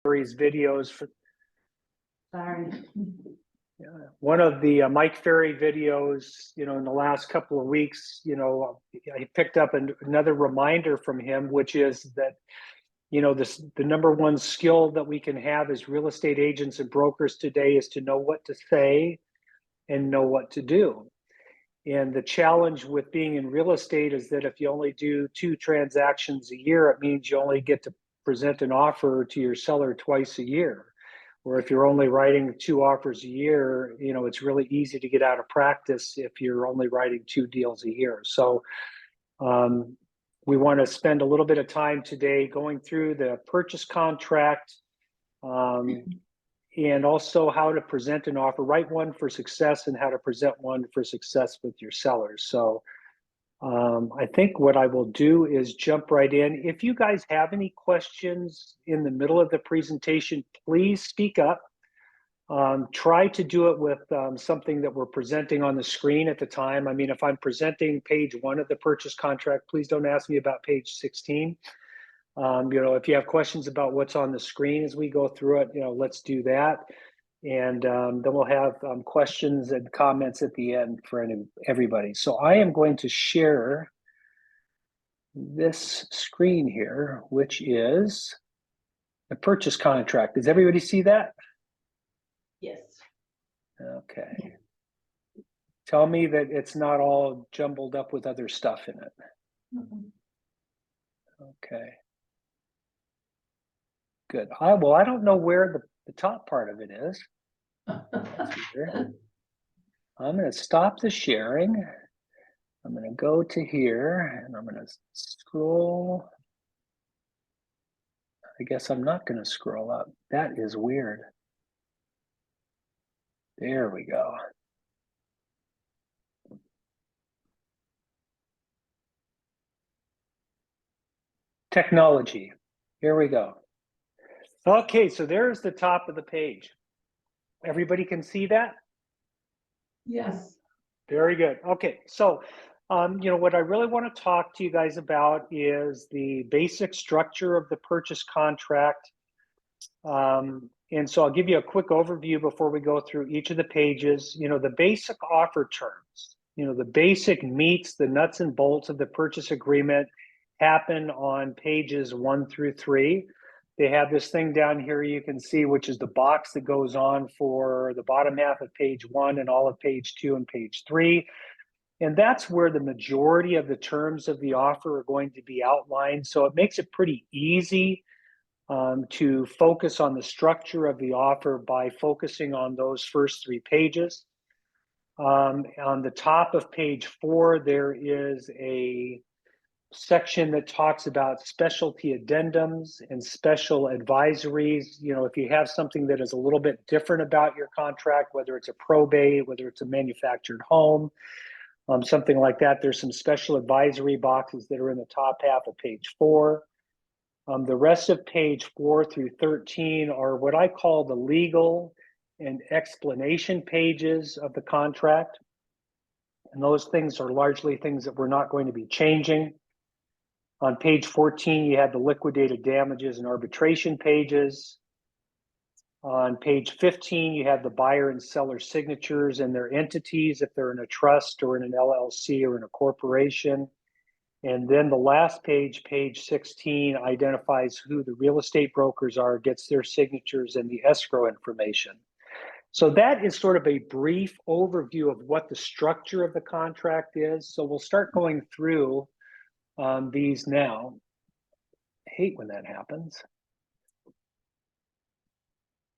Ferry's videos. Sorry. One of the Mike Ferry videos, in the last couple of weeks, I picked up another reminder from him, which is that, the number one skill that we can have as real estate agents and brokers today is to know what to say and know what to do. And the challenge with being in real estate is that if you only do 2 transactions a year, it means you only get to present an offer to your seller twice a year. Or if you're only writing 2 offers a year, it's really easy to get out of practice if you're only writing 2 deals a year. So we want to spend a little bit of time today going through the purchase contract and also how to present an offer, write one for success, and how to present one for success with your sellers. So I think what I will do is jump right in. If you guys have any questions in the middle of the presentation, please speak up. Try to do it with something that we're presenting on the screen at the time. I mean, if I'm presenting page 1 of the purchase contract, please don't ask me about page 16. If you have questions about what's on the screen as we go through it, let's do that. And then we'll have questions and comments at the end for everybody. So I am going to share this screen here, which is the purchase contract. Does everybody see that? Yes. Okay. Tell me that it's not all jumbled up with other stuff in it. Okay. Good. I don't know where the top part of it is. I'm going to stop the sharing. I'm going to go to here and I'm going to scroll. I guess I'm not going to scroll up. That is weird. There we go. Technology. Here we go. Okay, so there's the top of the page. Everybody can see that? Yes. Very good. Okay, so what I really want to talk to you guys about is the basic structure of the purchase contract. And so I'll give you a quick overview before we go through each of the pages. The basic offer terms, the basic meats, the nuts and bolts of the purchase agreement happen on pages 1 through 3. They have this thing down here you can see, which is the box that goes on for the bottom half of page 1 and all of page 2 and page 3. And that's where the majority of the terms of the offer are going to be outlined. So it makes it pretty easy to focus on the structure of the offer by focusing on those first 3 pages. On the top of page 4, there is a section that talks about specialty addendums and special advisories. If you have something that is a little bit different about your contract, whether it's a probate, whether it's a manufactured home, something like that, there's some special advisory boxes that are in the top half of page 4. The rest of page 4 through 13 are what I call the legal and explanation pages of the contract. And those things are largely things that we're not going to be changing. On page 14, you have the liquidated damages and arbitration pages. On page 15, you have the buyer and seller signatures and their entities, if they're in a trust or in an LLC or in a corporation. And then the last page, page 16, identifies who the real estate brokers are, gets their signatures and the escrow information. So that is sort of a brief overview of what the structure of the contract is. So we'll start going through these now. I hate when that happens.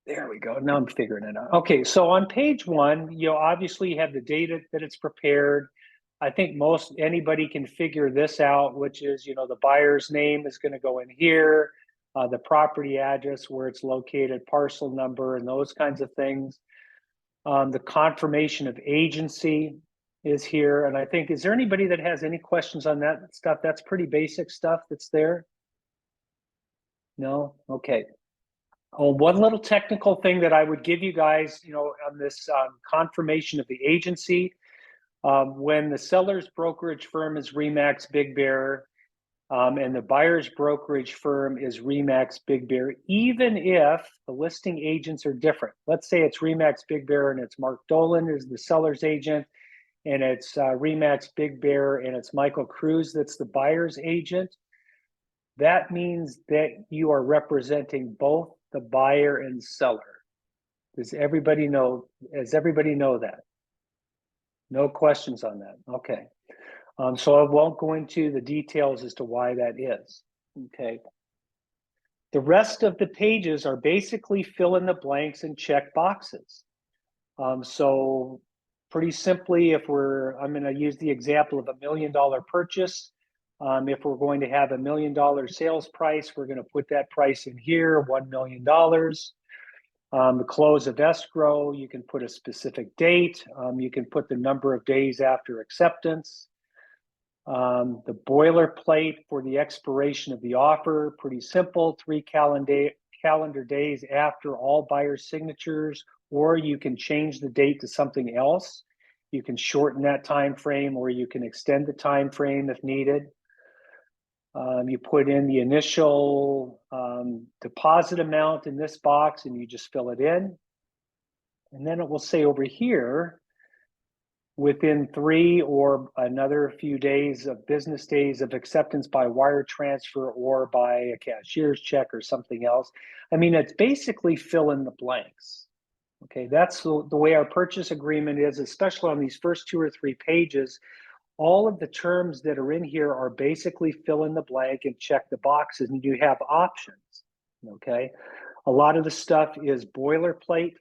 There we go. Now I'm figuring it out. Okay, so on page 1, obviously you have the data that it's prepared. I think anybody can figure this out, which is, the buyer's name is going to go in here, the property address, where it's located, parcel number, and those kinds of things. The confirmation of agency is here. And I think, is there anybody that has any questions on that stuff? That's pretty basic stuff that's there. No? Okay. Oh, one little technical thing that I would give you guys, on this confirmation of the agency, when the seller's brokerage firm is RE/MAX Big Bear, And the buyer's brokerage firm is Remax Big Bear, even if the listing agents are different. Let's say it's Remax Big Bear and it's Mark Dolan is the seller's agent, and it's Remax Big Bear and it's Michael Cruz that's the buyer's agent. That means that you are representing both the buyer and seller. Does everybody know that? No questions on that. Okay. So I won't go into the details as to why that is. Okay. The rest of the pages are basically fill in the blanks and check boxes. So pretty simply, I'm going to use the example of $1 million purchase. If we're going to have $1 million sales price, we're going to put that price in here, $1 million. The close of escrow, you can put a specific date. You can put the number of days after acceptance. The boilerplate for the expiration of the offer, pretty simple, 3 calendar days after all buyer signatures, or you can change the date to something else. You can shorten that time frame, or you can extend the time frame if needed. You put in the initial deposit amount in this box and you just fill it in. And then it will say over here, within 3 or another few days of business days of acceptance by wire transfer or by a cashier's check or something else. I mean, it's basically fill in the blanks. Okay, that's the way our purchase agreement is, especially on these first 2 or 3 pages. All of the terms that are in here are basically fill in the blank and check the boxes, and you have options. Okay, a lot of the stuff is boilerplate.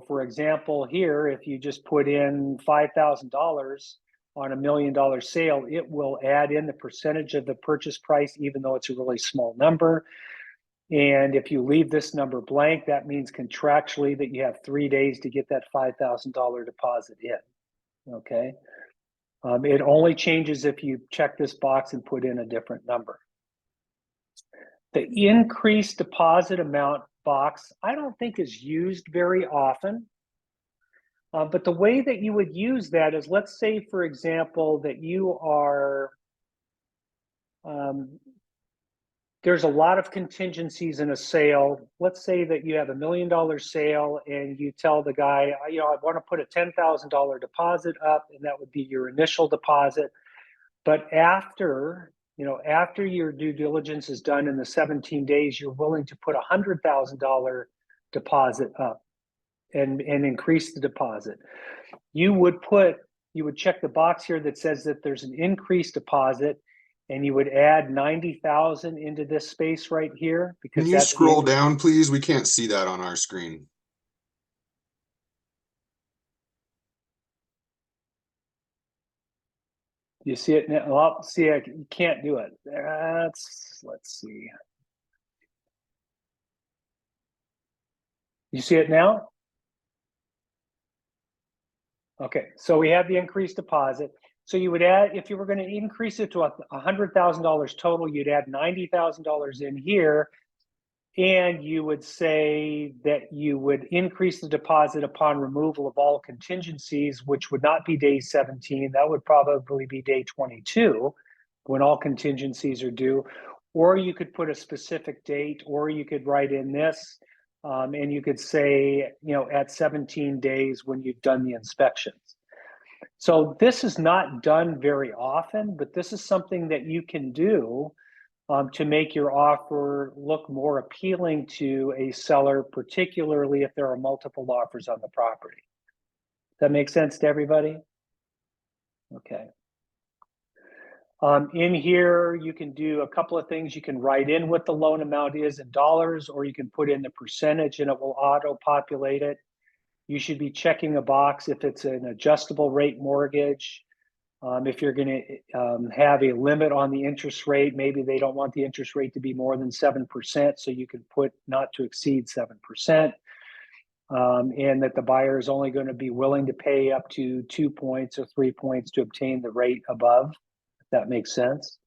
For example, here, if you just put in $5,000 on $1 million sale, it will add in the percentage of the purchase price, even though it's a really small number. And if you leave this number blank, that means contractually that you have 3 days to get that $5,000 deposit in. Okay. It only changes if you check this box and put in a different number. The increased deposit amount box, I don't think is used very often. But the way that you would use that is, let's say, for example, that you are, there's a lot of contingencies in a sale. Let's say that you have $1 million sale and you tell the guy, I want to put a $10,000 deposit up, and that would be your initial deposit. But after your due diligence is done in the 17 days, you're willing to put a $100,000 deposit up and increase the deposit. You would check the box here that says that there's an increased deposit, and you would add 90,000 into this space right here, because Can you scroll down, please? We can't see that on our screen. You see it now? Well, see, you can't do it. Let's see. You see it now? Okay, so we have the increased deposit. So you would add, if you were going to increase it to $100,000 total, you'd add $90,000 in here, and you would say that you would increase the deposit upon removal of all contingencies, which would not be day 17. That would probably be day 22 when all contingencies are due. Or you could put a specific date, or you could write in this, and you could say, at 17 days when you've done the inspections. So this is not done very often, but this is something that you can do to make your offer look more appealing to a seller, particularly if there are multiple offers on the property. Does that make sense to everybody? Okay. In here, you can do a couple of things. You can write in what the loan amount is in dollars, or you can put in the percentage and it will auto-populate it. You should be checking a box if it's an adjustable rate mortgage. If you're going to have a limit on the interest rate, maybe they don't want the interest rate to be more than 7%, so you can put not to exceed 7%, and that the buyer is only going to be willing to pay up to 2 points or 3 points to obtain the rate above, if that makes sense.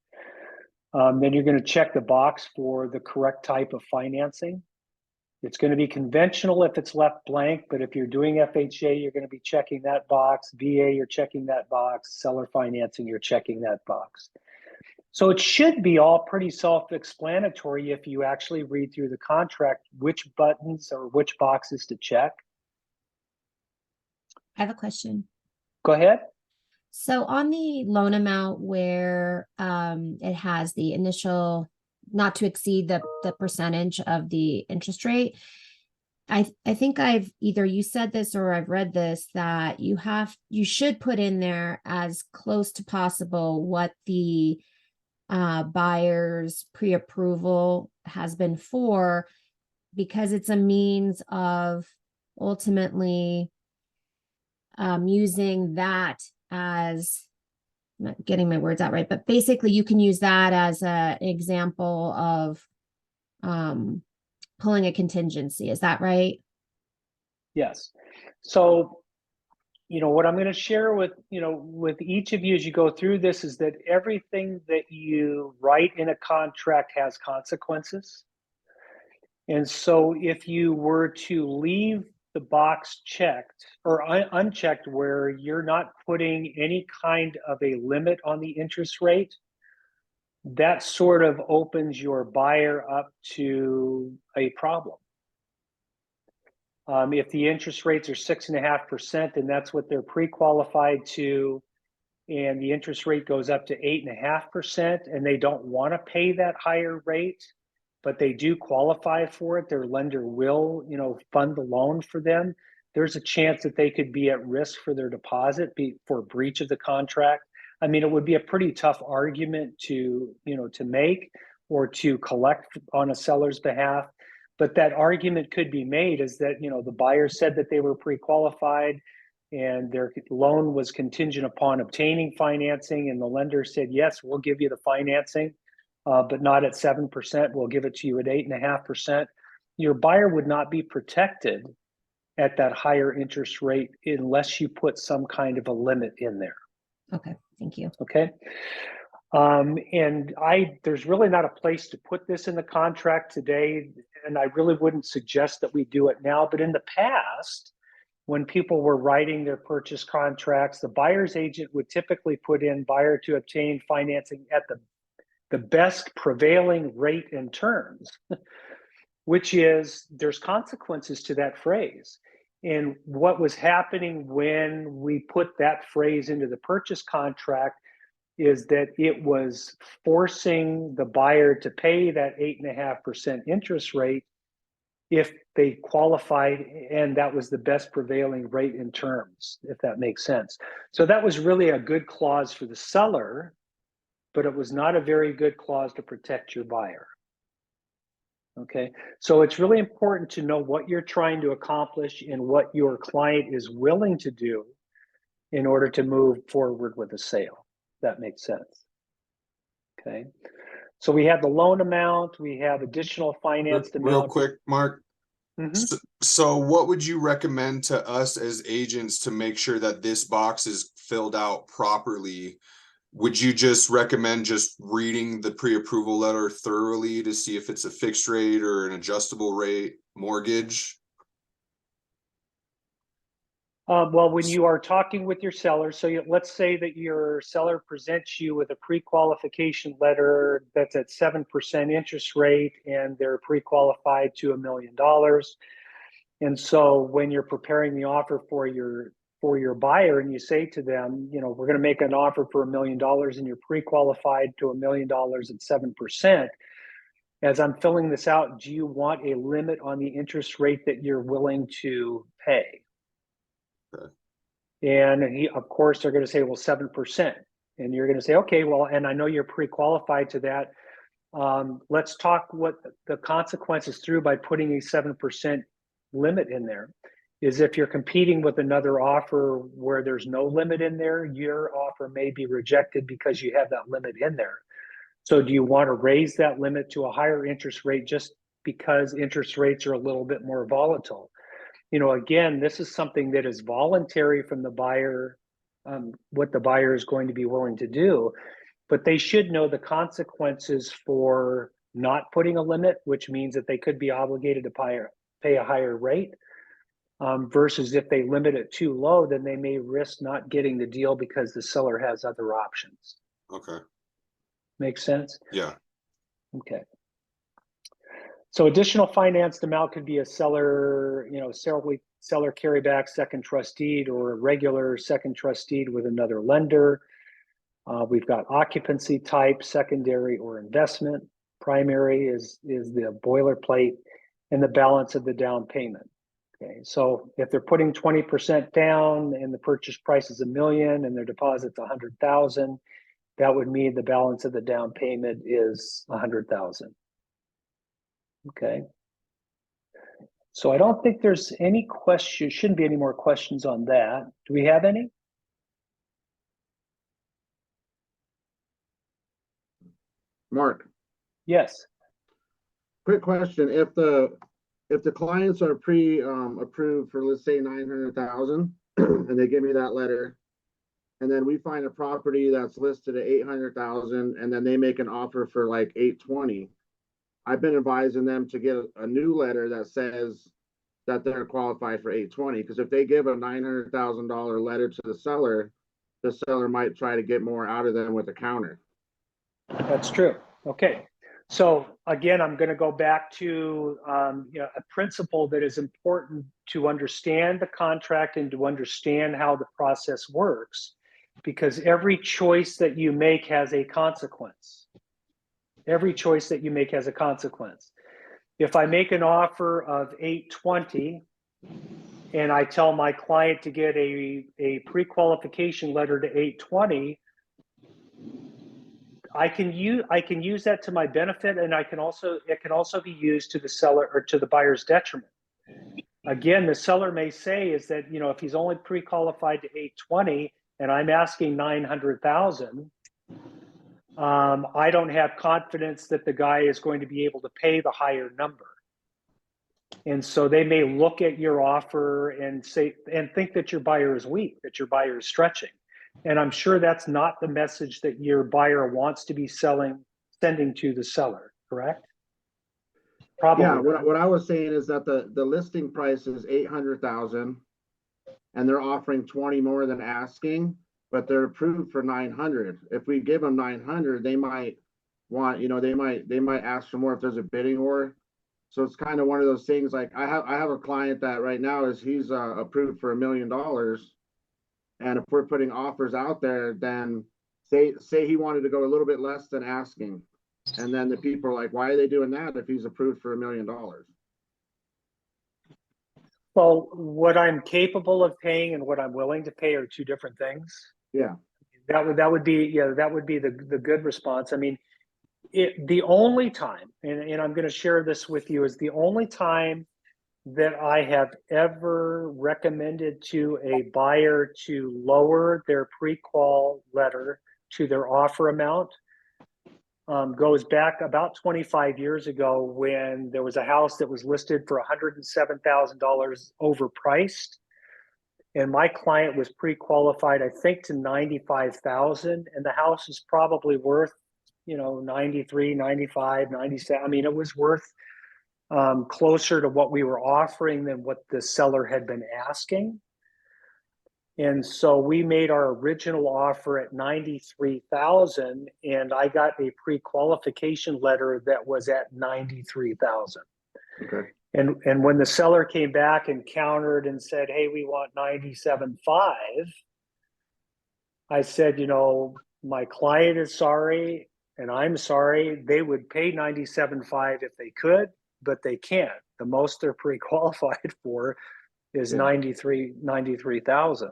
Then you're going to check the box for the correct type of financing. It's going to be conventional if it's left blank, but if you're doing FHA, you're going to be checking that box. VA, you're checking that box. Seller financing, you're checking that box. So it should be all pretty self-explanatory if you actually read through the contract, which buttons or which boxes to check. I have a question. Go ahead. So on the loan amount where it has the initial not to exceed the percentage of the interest rate, I think I've either you said this or I've read this that you should put in there as close to possible what the buyer's pre-approval has been for, because it's a means of ultimately using that as, I'm not getting my words out right, but basically you can use that as an example of pulling a contingency. Is that right? Yes. So, what I'm going to share with, with each of you as you go through this is that everything that you write in a contract has consequences. And so if you were to leave the box checked or unchecked where you're not putting any kind of a limit on the interest rate, that sort of opens your buyer up to a problem. If the interest rates are 6.5% and that's what they're pre-qualified to, and the interest rate goes up to 8.5% and they don't want to pay that higher rate, but they do qualify for it, their lender will, fund the loan for them. There's a chance that they could be at risk for their deposit for breach of the contract. I mean, it would be a pretty tough argument to make or to collect on a seller's behalf. But that argument could be made is that, the buyer said that they were pre-qualified and their loan was contingent upon obtaining financing, and the lender said, yes, we'll give you the financing, but not at 7%. We'll give it to you at 8.5%. Your buyer would not be protected at that higher interest rate unless you put some kind of a limit in there. Okay, thank you. Okay. And there's really not a place to put this in the contract today, and I really wouldn't suggest that we do it now. But in the past, when people were writing their purchase contracts, the buyer's agent would typically put in buyer to obtain financing at the best prevailing rate and terms, which is there's consequences to that phrase. And what was happening when we put that phrase into the purchase contract is that it was forcing the buyer to pay that 8.5% interest rate if they qualified, and that was the best prevailing rate in terms, if that makes sense. So that was really a good clause for the seller, but it was not a very good clause to protect your buyer. Okay, so it's really important to know what you're trying to accomplish and what your client is willing to do in order to move forward with a sale. That makes sense. Okay, so we have the loan amount, we have additional financed amount. Real quick, Mark. Mm-hmm. So what would you recommend to us as agents to make sure that this box is filled out properly? Would you just recommend just reading the pre-approval letter thoroughly to see if it's a fixed rate or an adjustable rate mortgage? Well, when you are talking with your seller, so let's say that your seller presents you with a pre-qualification letter that's at 7% interest rate and they're pre-qualified to $1 million. And so when you're preparing the offer for your buyer and you say to them, we're going to make an offer for $1 million and you're pre-qualified to $1 million at 7%. As I'm filling this out, do you want a limit on the interest rate that you're willing to pay? Okay. And of course, they're going to say, well, 7%. And you're going to say, okay, well, and I know you're pre-qualified to that. Let's talk what the consequences through by putting a 7% limit in there. Is if you're competing with another offer where there's no limit in there, your offer may be rejected because you have that limit in there. So do you want to raise that limit to a higher interest rate just because interest rates are a little bit more volatile? Again, this is something that is voluntary from the buyer, what the buyer is going to be willing to do, but they should know the consequences for not putting a limit, which means that they could be obligated to pay a higher rate, versus if they limit it too low, then they may risk not getting the deal because the seller has other options. Okay. Make sense? Yeah. Okay. So additional financed amount could be a seller, seller carryback, second trust deed, or a regular second trust deed with another lender. We've got occupancy type, secondary or investment. Primary is the boilerplate, and the balance of the down payment. Okay, so if they're putting 20% down and the purchase price is $1 million and their deposit's 100,000, that would mean the balance of the down payment is 100,000. Okay. So I don't think there's any question, shouldn't be any more questions on that. Do we have any? Mark, Yes. quick question. If the clients are approved for, let's say, 900,000 and they give me that letter, and then we find a property that's listed at 800,000 and then they make an offer for like 820, I've been advising them to get a new letter that says that they're qualified for 820, because if they give a $900,000 letter to the seller might try to get more out of them with a counter. That's true. Okay. So again, I'm going to go back to a principle that is important to understand the contract and to understand how the process works, because every choice that you make has a consequence. Every choice that you make has a consequence. If I make an offer of 820 and I tell my client to get a pre-qualification letter to 820, I can use that to my benefit, and it can also be used to the seller or to the buyer's detriment. Again, the seller may say is that, if he's only pre-qualified to 820 and I'm asking 900,000, I don't have confidence that the guy is going to be able to pay the higher number. And so they may look at your offer and think that your buyer is weak, that your buyer is stretching. And I'm sure that's not the message that your buyer wants to be sending to the seller, correct? Probably. Yeah, what I was saying is that the listing price is 800,000 and they're offering 20 more than asking, but they're approved for 900. If we give them 900, they might want, they might ask for more if there's a bidding war. So it's kind of one of those things. Like I have a client that right now he's approved for $1 million. And if we're putting offers out there, then say he wanted to go a little bit less than asking. And then the people are like, why are they doing that if he's approved for $1 million? Well, what I'm capable of paying and what I'm willing to pay are two different things. Yeah. That would be the good response. I mean, the only time, and I'm going to share this with you, is the only time that I have ever recommended to a buyer to lower their pre-qual letter to their offer amount goes back about 25 years ago, when there was a house that was listed for $107,000 overpriced. And my client was pre-qualified, I think, to 95,000, and the house is probably worth, 93, 95, 97. I mean, it was worth closer to what we were offering than what the seller had been asking. And so we made our original offer at 93,000, and I got a pre-qualification letter that was at 93,000. Okay. And when the seller came back and countered and said, "Hey, we want 97.5," I said, my client is sorry and I'm sorry. They would pay 97.5 if they could, but they can't. The most they're pre-qualified for is 93,000.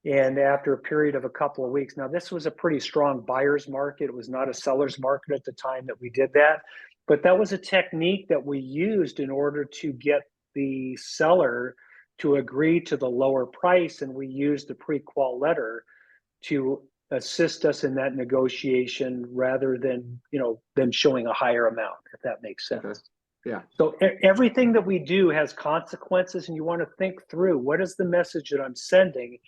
And after a period of a couple of weeks, now this was a pretty strong buyer's market. It was not a seller's market at the time that we did that, but that was a technique that we used in order to get the seller to agree to the lower price. And we used the pre-qual letter to assist us in that negotiation rather than, them showing a higher amount, if that makes sense. Okay. Yeah. So everything that we do has consequences, and you want to think through, what is the message that I'm sending?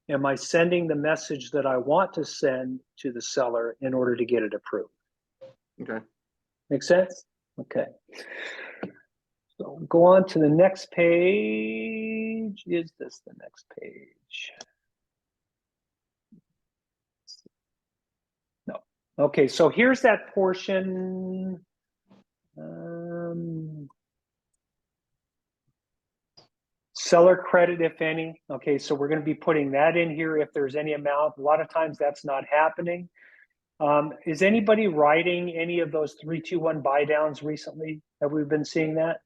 Am I sending the message that I want to send to the seller in order to get it approved? Okay. Make sense? Okay. So go on to the next page. Is this the next page? No. Okay, so here's that portion. Seller credit, if any. Okay, so we're going to be putting that in here if there's any amount. A lot of times that's not happening. Is anybody writing any of those 3-2-1 buy downs recently? Have we been seeing that?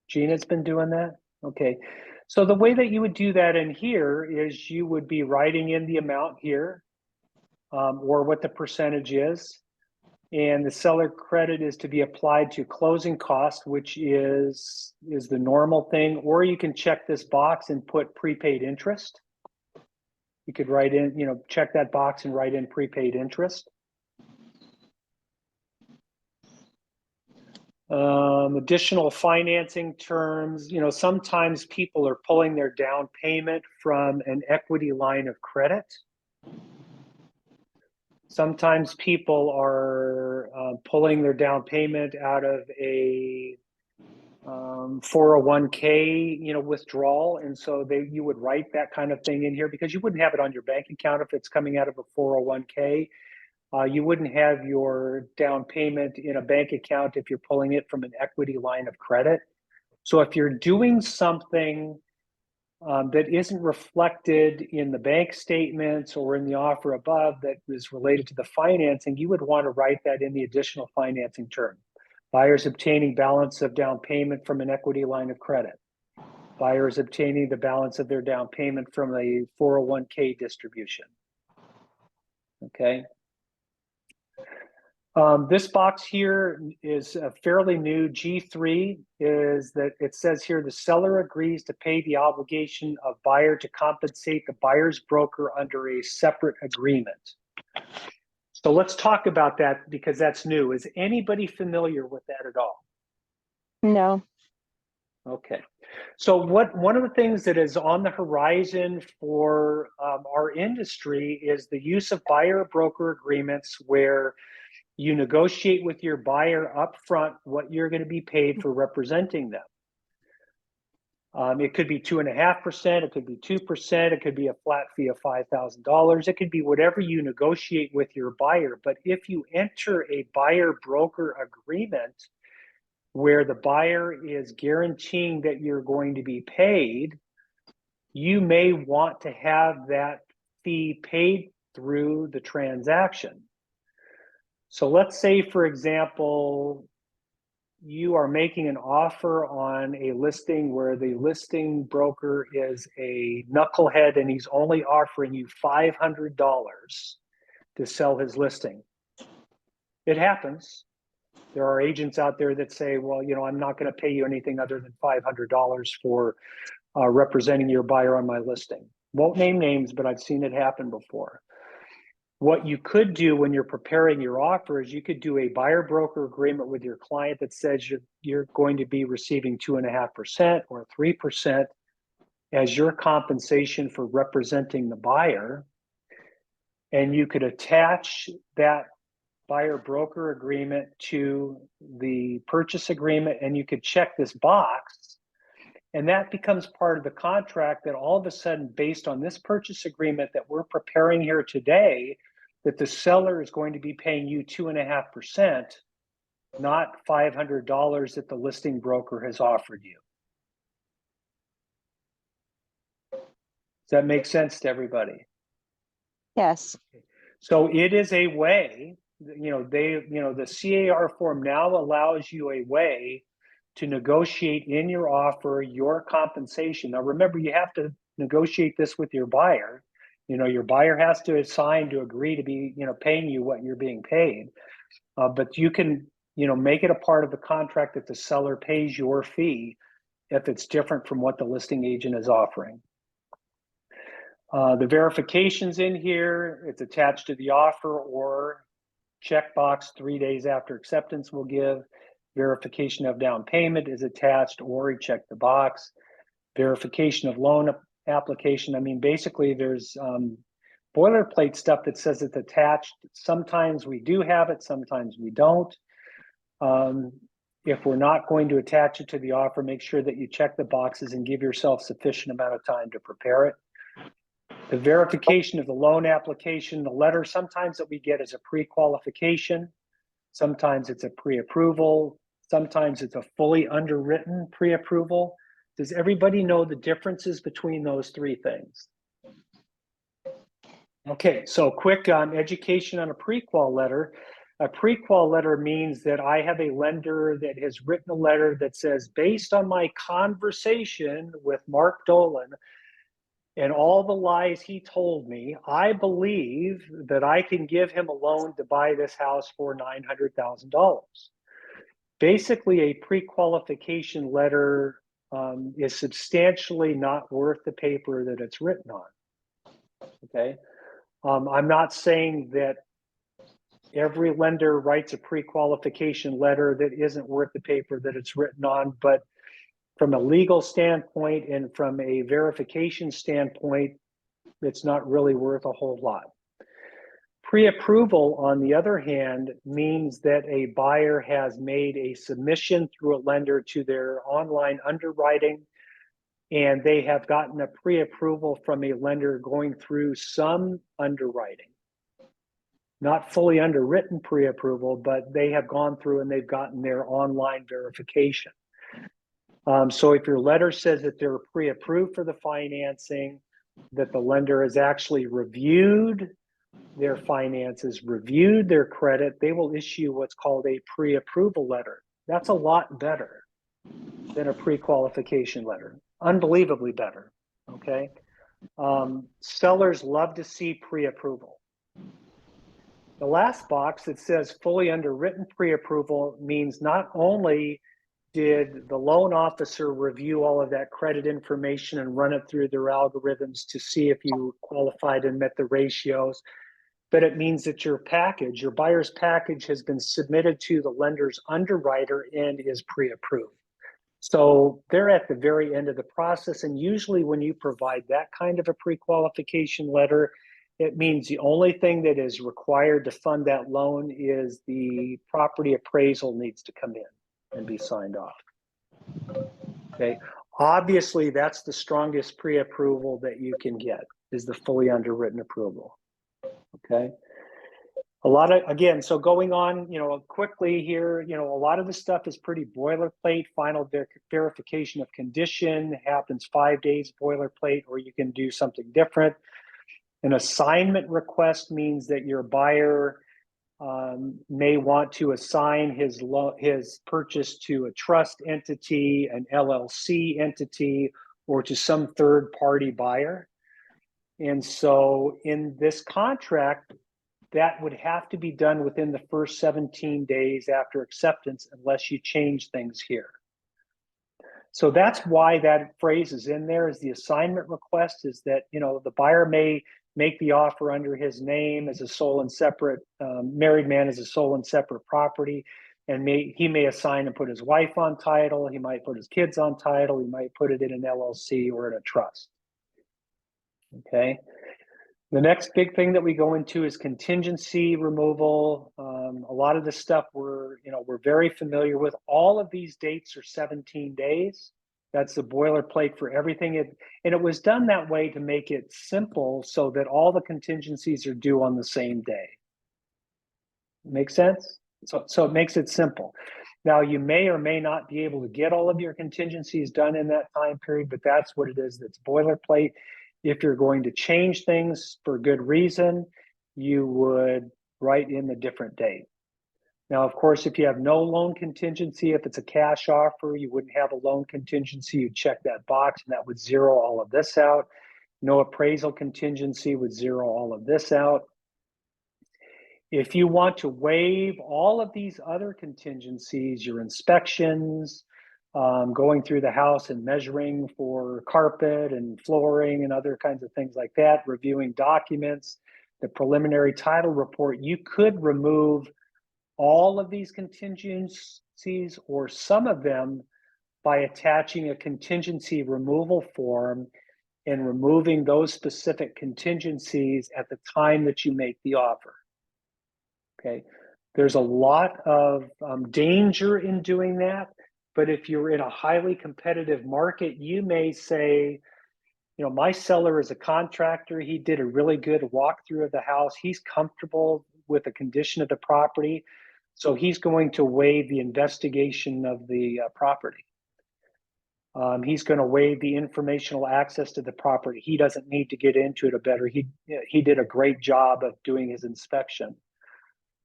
Gina's been doing that? Okay. So the way that you would do that in here is you would be writing in the amount here, or what the percentage is. And the seller credit is to be applied to closing cost, which is the normal thing. Or you can check this box and put prepaid interest. You could write in, check that box and write in prepaid interest. Additional financing terms, sometimes people are pulling their down payment from an equity line of credit. Sometimes people are pulling their down payment out of a 401k, withdrawal. And so you would write that kind of thing in here because you wouldn't have it on your bank account if it's coming out of a 401k. You wouldn't have your down payment in a bank account if you're pulling it from an equity line of credit. So if you're doing something that isn't reflected in the bank statements or in the offer above that is related to the financing, you would want to write that in the additional financing term. Buyers obtaining balance of down payment from an equity line of credit. Buyers obtaining the balance of their down payment from a 401k distribution. Okay. This box here is a fairly new. G3 is that it says here the seller agrees to pay the obligation of buyer to compensate the buyer's broker under a separate agreement. So let's talk about that because that's new. Is anybody familiar with that at all? No. Okay. So one of the things that is on the horizon for our industry is the use of buyer broker agreements where you negotiate with your buyer upfront what you're going to be paid for representing them. It could be 2.5%, it could be 2%, it could be a flat fee of $5,000. It could be whatever you negotiate with your buyer. But if you enter a buyer broker agreement where the buyer is guaranteeing that you're going to be paid, you may want to have that fee paid through the transaction. So let's say, for example, you are making an offer on a listing where the listing broker is a knucklehead and he's only offering you $500 to sell his listing. It happens. There are agents out there that say, well, I'm not going to pay you anything other than $500 for representing your buyer on my listing. Won't name names, but I've seen it happen before. What you could do when you're preparing your offer is you could do a buyer broker agreement with your client that says you're going to be receiving 2.5% or 3% as your compensation for representing the buyer. And you could attach that buyer broker agreement to the purchase agreement, and you could check this box. And that becomes part of the contract that all of a sudden, based on this purchase agreement that we're preparing here today, that the seller is going to be paying you 2.5%, not $500 that the listing broker has offered you. Does that make sense to everybody? Yes. So it is a way, the CAR form now allows you a way to negotiate in your offer your compensation. Now, remember, you have to negotiate this with your buyer. Your buyer has to sign to agree to be, paying you what you're being paid. But you can, make it a part of the contract that the seller pays your fee if it's different from what the listing agent is offering. The verifications in here, it's attached to the offer, or checkbox 3 days after acceptance will give. Verification of down payment is attached, or you check the box. Verification of loan application. I mean, basically there's boilerplate stuff that says it's attached. Sometimes we do have it, sometimes we don't. If we're not going to attach it to the offer, make sure that you check the boxes and give yourself sufficient amount of time to prepare it. The verification of the loan application, the letter sometimes that we get is a pre-qualification. Sometimes it's a pre-approval. Sometimes it's a fully underwritten pre-approval. Does everybody know the differences between those three things? Okay, so quick education on a pre-qual letter. A pre-qual letter means that I have a lender that has written a letter that says, based on my conversation with Mark Dolan and all the lies he told me, I believe that I can give him a loan to buy this house for $900,000. Basically, a pre-qualification letter is substantially not worth the paper that it's written on. Okay. I'm not saying that every lender writes a pre-qualification letter that isn't worth the paper that it's written on, but from a legal standpoint and from a verification standpoint, it's not really worth a whole lot. Pre-approval, on the other hand, means that a buyer has made a submission through a lender to their online underwriting, and they have gotten a pre-approval from a lender going through some underwriting. Not fully underwritten pre-approval, but they have gone through and they've gotten their online verification. So if your letter says that they're pre-approved for the financing, that the lender has actually reviewed their finances, reviewed their credit, they will issue what's called a pre-approval letter. That's a lot better than a pre-qualification letter. Unbelievably better, okay? Sellers love to see pre-approval. The last box that says fully underwritten pre-approval means not only did the loan officer review all of that credit information and run it through their algorithms to see if you qualified and met the ratios, but it means that your package, your buyer's package, has been submitted to the lender's underwriter and is pre-approved. So they're at the very end of the process. And usually when you provide that kind of a pre-qualification letter, it means the only thing that is required to fund that loan is the property appraisal needs to come in and be signed off. Okay. Obviously, that's the strongest pre-approval that you can get, is the fully underwritten approval. Okay. A lot of, again, so going on, quickly here, a lot of the stuff is pretty boilerplate. Final verification of condition happens 5 days boilerplate, or you can do something different. An assignment request means that your buyer may want to assign his purchase to a trust entity, an LLC entity, or to some third party buyer. And so in this contract, that would have to be done within the first 17 days after acceptance, unless you change things here. So that's why that phrase is in there, is the assignment request, is that, the buyer may make the offer under his name as a sole and separate, married man as a sole and separate property, and he may assign and put his wife on title, he might put his kids on title, he might put it in an LLC or in a trust. Okay. The next big thing that we go into is contingency removal. A lot of the stuff we're very familiar with. All of these dates are 17 days. That's the boilerplate for everything. And it was done that way to make it simple so that all the contingencies are due on the same day. Make sense? So it makes it simple. Now, you may or may not be able to get all of your contingencies done in that time period, but that's what it is. That's boilerplate. If you're going to change things for good reason, you would write in a different date. Now, of course, if you have no loan contingency, if it's a cash offer, you wouldn't have a loan contingency. You check that box and that would zero all of this out. No appraisal contingency would zero all of this out. If you want to waive all of these other contingencies, your inspections, going through the house and measuring for carpet and flooring and other kinds of things like that, reviewing documents, the preliminary title report, you could remove all of these contingencies or some of them by attaching a contingency removal form and removing those specific contingencies at the time that you make the offer. Okay, there's a lot of danger in doing that. But if you're in a highly competitive market, you may say, you know, my seller is a contractor. He did a really good walkthrough of the house. He's comfortable with the condition of the property. So he's going to waive the investigation of the property. He's going to waive the informational access to the property. He doesn't need to get into it a better. He did a great job of doing his inspection.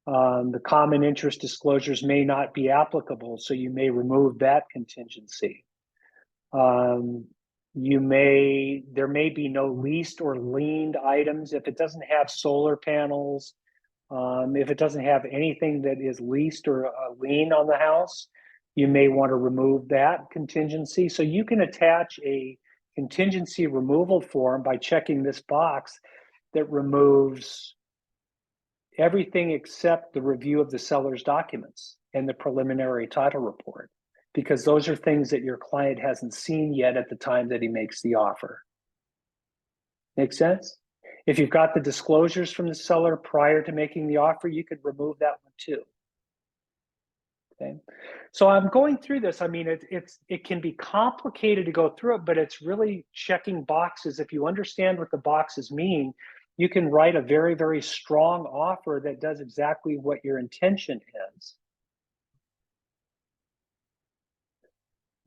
The common interest disclosures may not be applicable, so you may remove that contingency. There may be no leased or liened items if it doesn't have solar panels. If it doesn't have anything that is leased or a lien on the house, you may want to remove that contingency. So you can attach a contingency removal form by checking this box that removes everything except the review of the seller's documents and the preliminary title report, because those are things that your client hasn't seen yet at the time that he makes the offer. Make sense? If you've got the disclosures from the seller prior to making the offer, you could remove that one too. Okay. So I'm going through this. I mean, it can be complicated to go through it, but it's really checking boxes. If you understand what the boxes mean, you can write a very, very strong offer that does exactly what your intention is.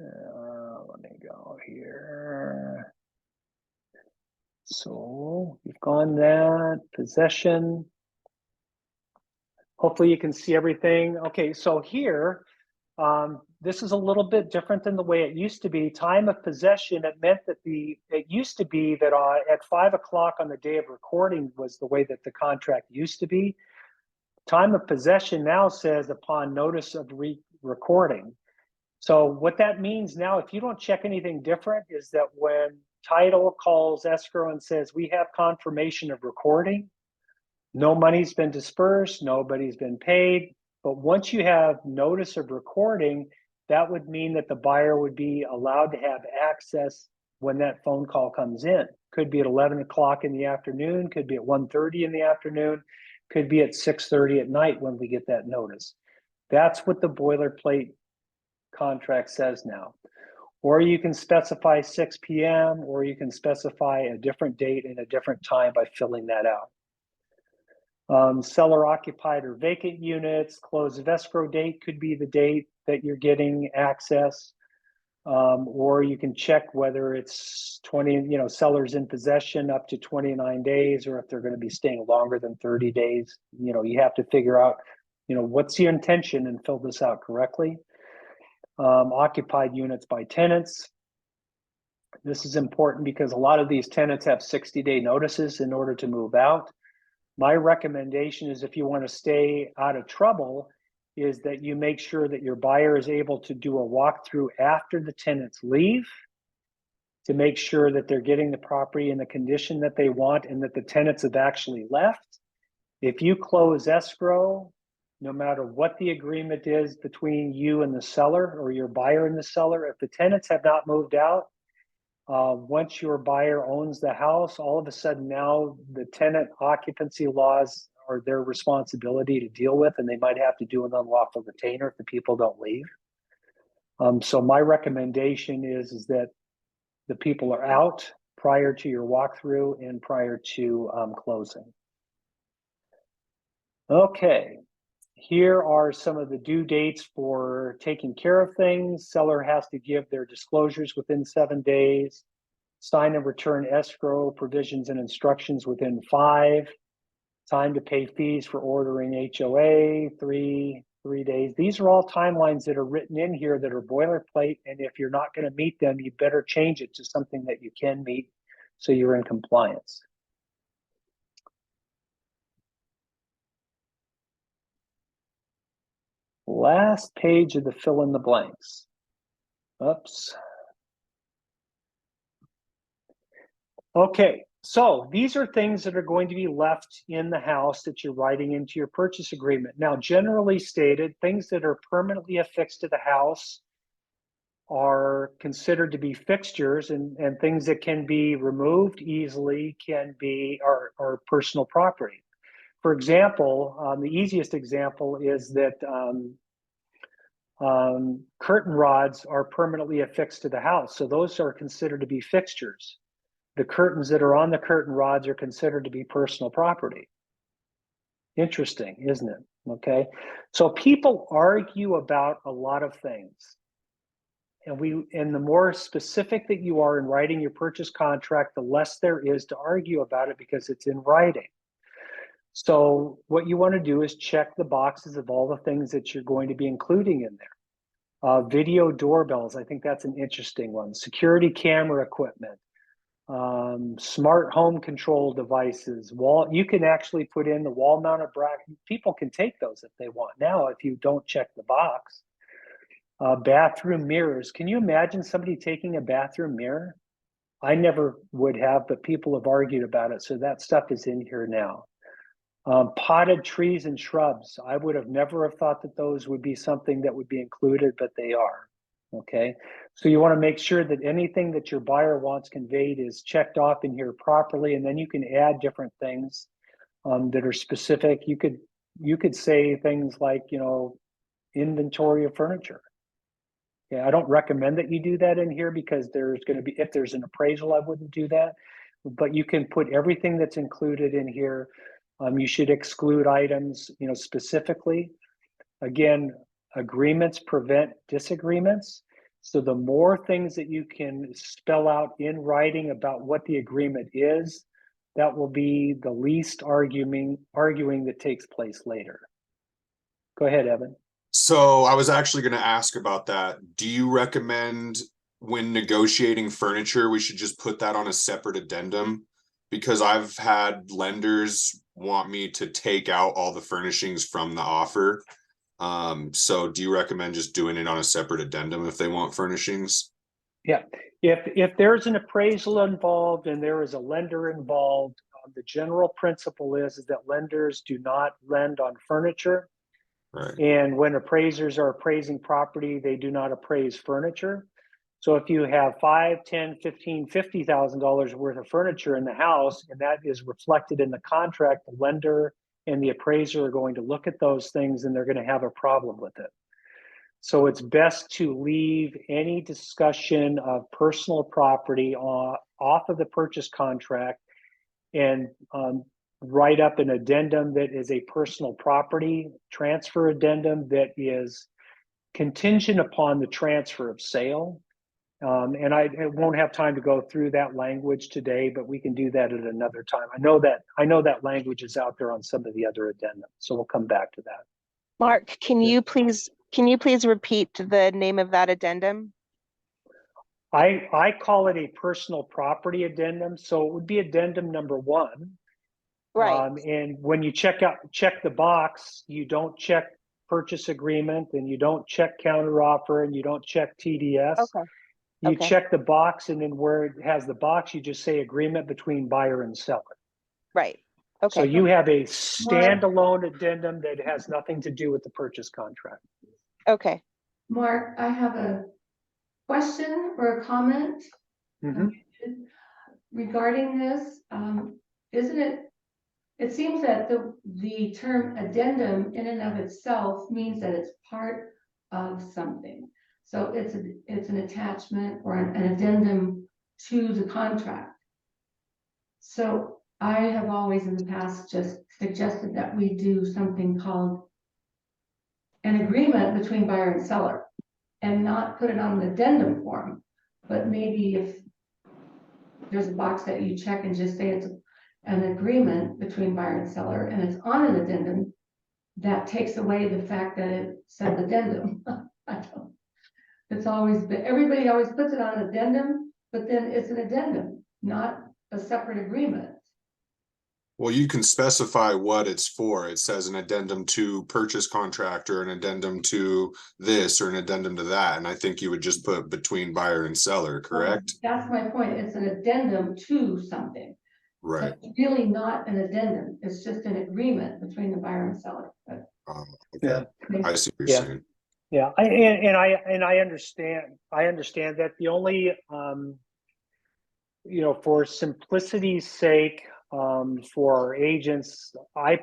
Let me go here. So you've gone that, possession. Hopefully you can see everything. Okay, so here, this is a little bit different than the way it used to be. Time of possession, it meant that it used to be that at 5 o'clock on the day of recording was the way that the contract used to be. Time of possession now says upon notice of recording. So what that means now, if you don't check anything different, is that when title calls escrow and says, we have confirmation of recording, no money's been dispersed, nobody's been paid. But once you have notice of recording, that would mean that the buyer would be allowed to have access when that phone call comes in. Could be at 11 o'clock in the afternoon, could be at 1:30 in the afternoon, could be at 6:30 at night when we get that notice. That's what the boilerplate contract says now. Or you can specify 6 p.m. or you can specify a different date and a different time by filling that out. Seller occupied or vacant units, close of escrow date could be the date that you're getting access. Or you can check whether it's 20, sellers in possession up to 29 days, or if they're going to be staying longer than 30 days. You have to figure out, what's your intention and fill this out correctly. Occupied units by tenants. This is important because a lot of these tenants have 60-day notices in order to move out. My recommendation is, if you want to stay out of trouble, is that you make sure that your buyer is able to do a walkthrough after the tenants leave to make sure that they're getting the property in the condition that they want and that the tenants have actually left. If you close escrow, no matter what the agreement is between you and the seller or your buyer and the seller, if the tenants have not moved out, once your buyer owns the house, all of a sudden now the tenant occupancy laws are their responsibility to deal with, and they might have to do an unlawful detainer if the people don't leave. So my recommendation is that the people are out prior to your walkthrough and prior to closing. Okay, here are some of the due dates for taking care of things. Seller has to give their disclosures within 7 days. Sign and return escrow provisions and instructions within 5. Time to pay fees for ordering HOA, 3 days. These are all timelines that are written in here that are boilerplate, and if you're not going to meet them, you better change it to something that you can meet so you're in compliance. Last page of the fill in the blanks. Oops. Okay, so these are things that are going to be left in the house that you're writing into your purchase agreement. Now, generally stated, things that are permanently affixed to the house are considered to be fixtures, and things that can be removed easily are personal property. For example, the easiest example is that curtain rods are permanently affixed to the house. So those are considered to be fixtures. the curtains that are on the curtain rods are considered to be personal property. Interesting, isn't it? Okay. So people argue about a lot of things. And the more specific that you are in writing your purchase contract, the less there is to argue about it because it's in writing. So what you want to do is check the boxes of all the things that you're going to be including in there. Video doorbells, I think that's an interesting one. Security camera equipment, smart home control devices. You can actually put in the wall-mounted bracket. People can take those if they want now if you don't check the box. Bathroom mirrors. Can you imagine somebody taking a bathroom mirror? I never would have, but people have argued about it. So that stuff is in here now. Potted trees and shrubs. I would have never have thought that those would be something that would be included, but they are. Okay. So you want to make sure that anything that your buyer wants conveyed is checked off in here properly. And then you can add different things that are specific. You could say things like, inventory of furniture. Yeah, I don't recommend that you do that in here because if there's an appraisal, I wouldn't do that. But you can put everything that's included in here. You should exclude items, specifically. Again, agreements prevent disagreements. So the more things that you can spell out in writing about what the agreement is, that will be the least arguing that takes place later. Go ahead, Evan. So I was actually going to ask about that. Do you recommend when negotiating furniture, we should just put that on a separate addendum? Because I've had lenders want me to take out all the furnishings from the offer. So do you recommend just doing it on a separate addendum if they want furnishings? Yeah, if there's an appraisal involved and there is a lender involved, the general principle is that lenders do not lend on furniture. Right. And when appraisers are appraising property, they do not appraise furniture. So if you have $5, $10, $15, $50,000 worth of furniture in the house, and that is reflected in the contract, the lender and the appraiser are going to look at those things and they're going to have a problem with it. So it's best to leave any discussion of personal property off of the purchase contract and write up an addendum that is a personal property transfer addendum that is contingent upon the transfer of sale. And I won't have time to go through that language today, but we can do that at another time. I know that language is out there on some of the other addendums, so we'll come back to that. Mark, can you please repeat the name of that addendum? I call it a personal property addendum, so it would be addendum number 1. Right. And when you check the box, you don't check purchase agreement, and you don't check counteroffer, and you don't check TDS. Okay. You check the box, and then where it has the box, you just say agreement between buyer and seller. Right. Okay. So you have a standalone addendum that has nothing to do with the purchase contract. Okay. Mark, I have a question or a comment regarding this. Isn't it seems that the term addendum in and of itself means that it's part of something. So it's an attachment or an addendum to the contract. So I have always in the past just suggested that we do something called an agreement between buyer and seller and not put it on an addendum form. But maybe if there's a box that you check and just say it's an agreement between buyer and seller and it's on an addendum, that takes away the fact that it says addendum. It's always been, everybody always puts it on an addendum, but then it's an addendum, not a separate agreement. Well, you can specify what it's for. It says an addendum to purchase contract or an addendum to this or an addendum to that. And I think you would just put between buyer and seller, correct? That's my point. It's an addendum to something. Right. So it's really not an addendum. It's just an agreement between the buyer and seller. But, Okay. Yeah. I see what you're saying. Yeah, I understand. I understand that. The only, for simplicity's sake, for our agents, I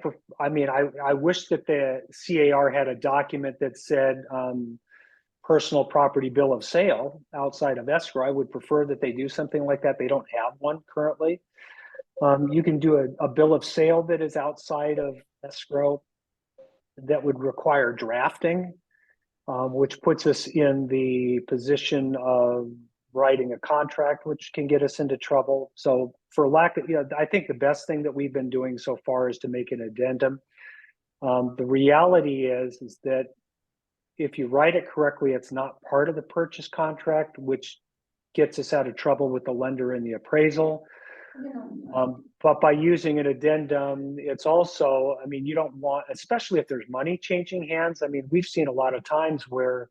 wish that the CAR had a document that said personal property bill of sale outside of escrow. I would prefer that they do something like that. They don't have one currently. You can do a bill of sale that is outside of escrow that would require drafting, which puts us in the position of writing a contract, which can get us into trouble. So for lack of, I think the best thing that we've been doing so far is to make an addendum. The reality is that if you write it correctly, it's not part of the purchase contract, which gets us out of trouble with the lender in the appraisal. But by using an addendum, it's also, I mean, you don't want, especially if there's money changing hands. I mean, we've seen a lot of times where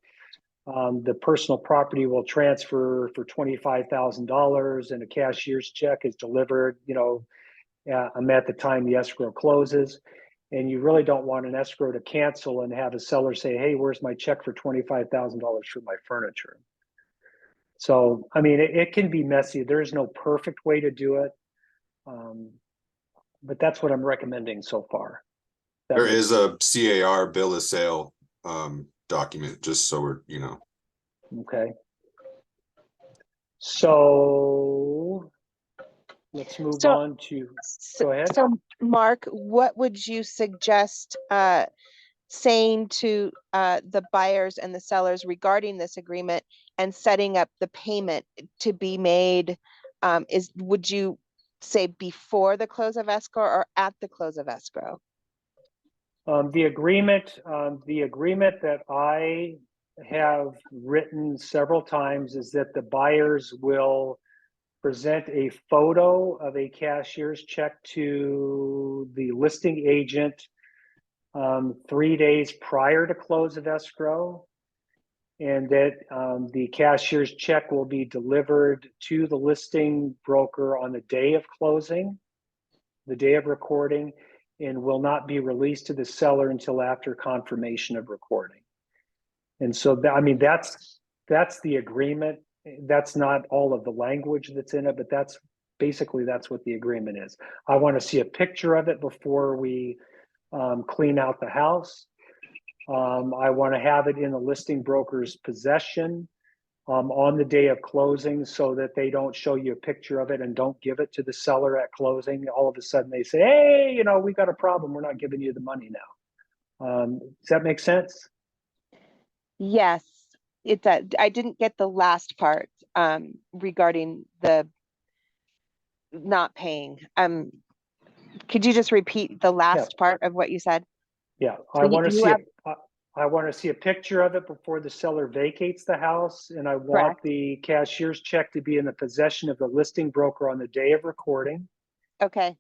the personal property will transfer for $25,000 and a cashier's check is delivered, at the time the escrow closes. And you really don't want an escrow to cancel and have a seller say, hey, where's my check for $25,000 for my furniture? So, I mean, it can be messy. There's no perfect way to do it. But that's what I'm recommending so far. There is a CAR bill of sale document, just so we're, Okay. So let's move on to, go ahead. So Mark, what would you suggest saying to the buyers and the sellers regarding this agreement and setting up the payment to be made? Would you say before the close of escrow or at the close of escrow? The agreement that I have written several times is that the buyers will present a photo of a cashier's check to the listing agent 3 days prior to close of escrow, and that the cashier's check will be delivered to the listing broker on the day of closing, the day of recording, and will not be released to the seller until after confirmation of recording. And so, that's the agreement. That's not all of the language that's in it, but that's what the agreement is. I want to see a picture of it before we clean out the house. I want to have it in the listing broker's possession on the day of closing, so that they don't show you a picture of it and don't give it to the seller at closing. All of a sudden they say, hey, we got a problem. We're not giving you the money now. Does that make sense? Yes, it does. I didn't get the last part regarding the not paying. Could you just repeat the last part of what you said? Yeah, So I want to see a picture of it before the seller vacates the house, and I want the cashier's check to be in the possession of the listing broker on the day of recording. Okay.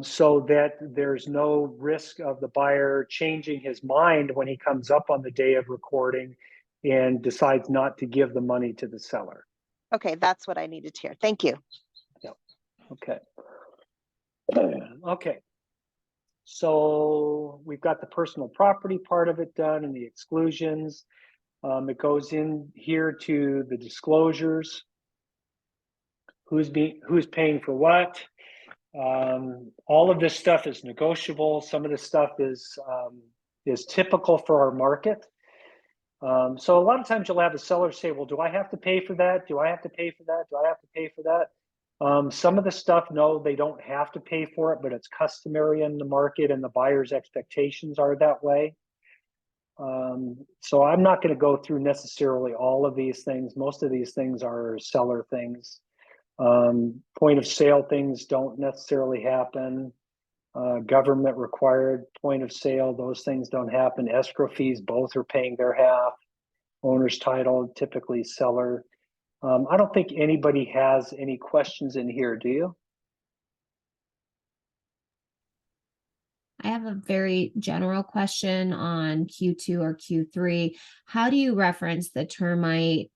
So that there's no risk of the buyer changing his mind when he comes up on the day of recording and decides not to give the money to the seller. Okay, that's what I needed to hear. Thank you. Yeah. Okay. Okay. So we've got the personal property part of it done and the exclusions. It goes in here to the disclosures. Who's paying for what? All of this stuff is negotiable. Some of this stuff is typical for our market. So a lot of times you'll have a seller say, well, do I have to pay for that? Do I have to pay for that? Do I have to pay for that? Some of the stuff, no, they don't have to pay for it, but it's customary in the market and the buyer's expectations are that way. So I'm not going to go through necessarily all of these things. Most of these things are seller things. Point of sale things don't necessarily happen. Government required point of sale, those things don't happen. Escrow fees, both are paying their half. Owner's title, typically seller. I don't think anybody has any questions in here, do you? I have a very general question on Q2 or Q3. How do you reference the termite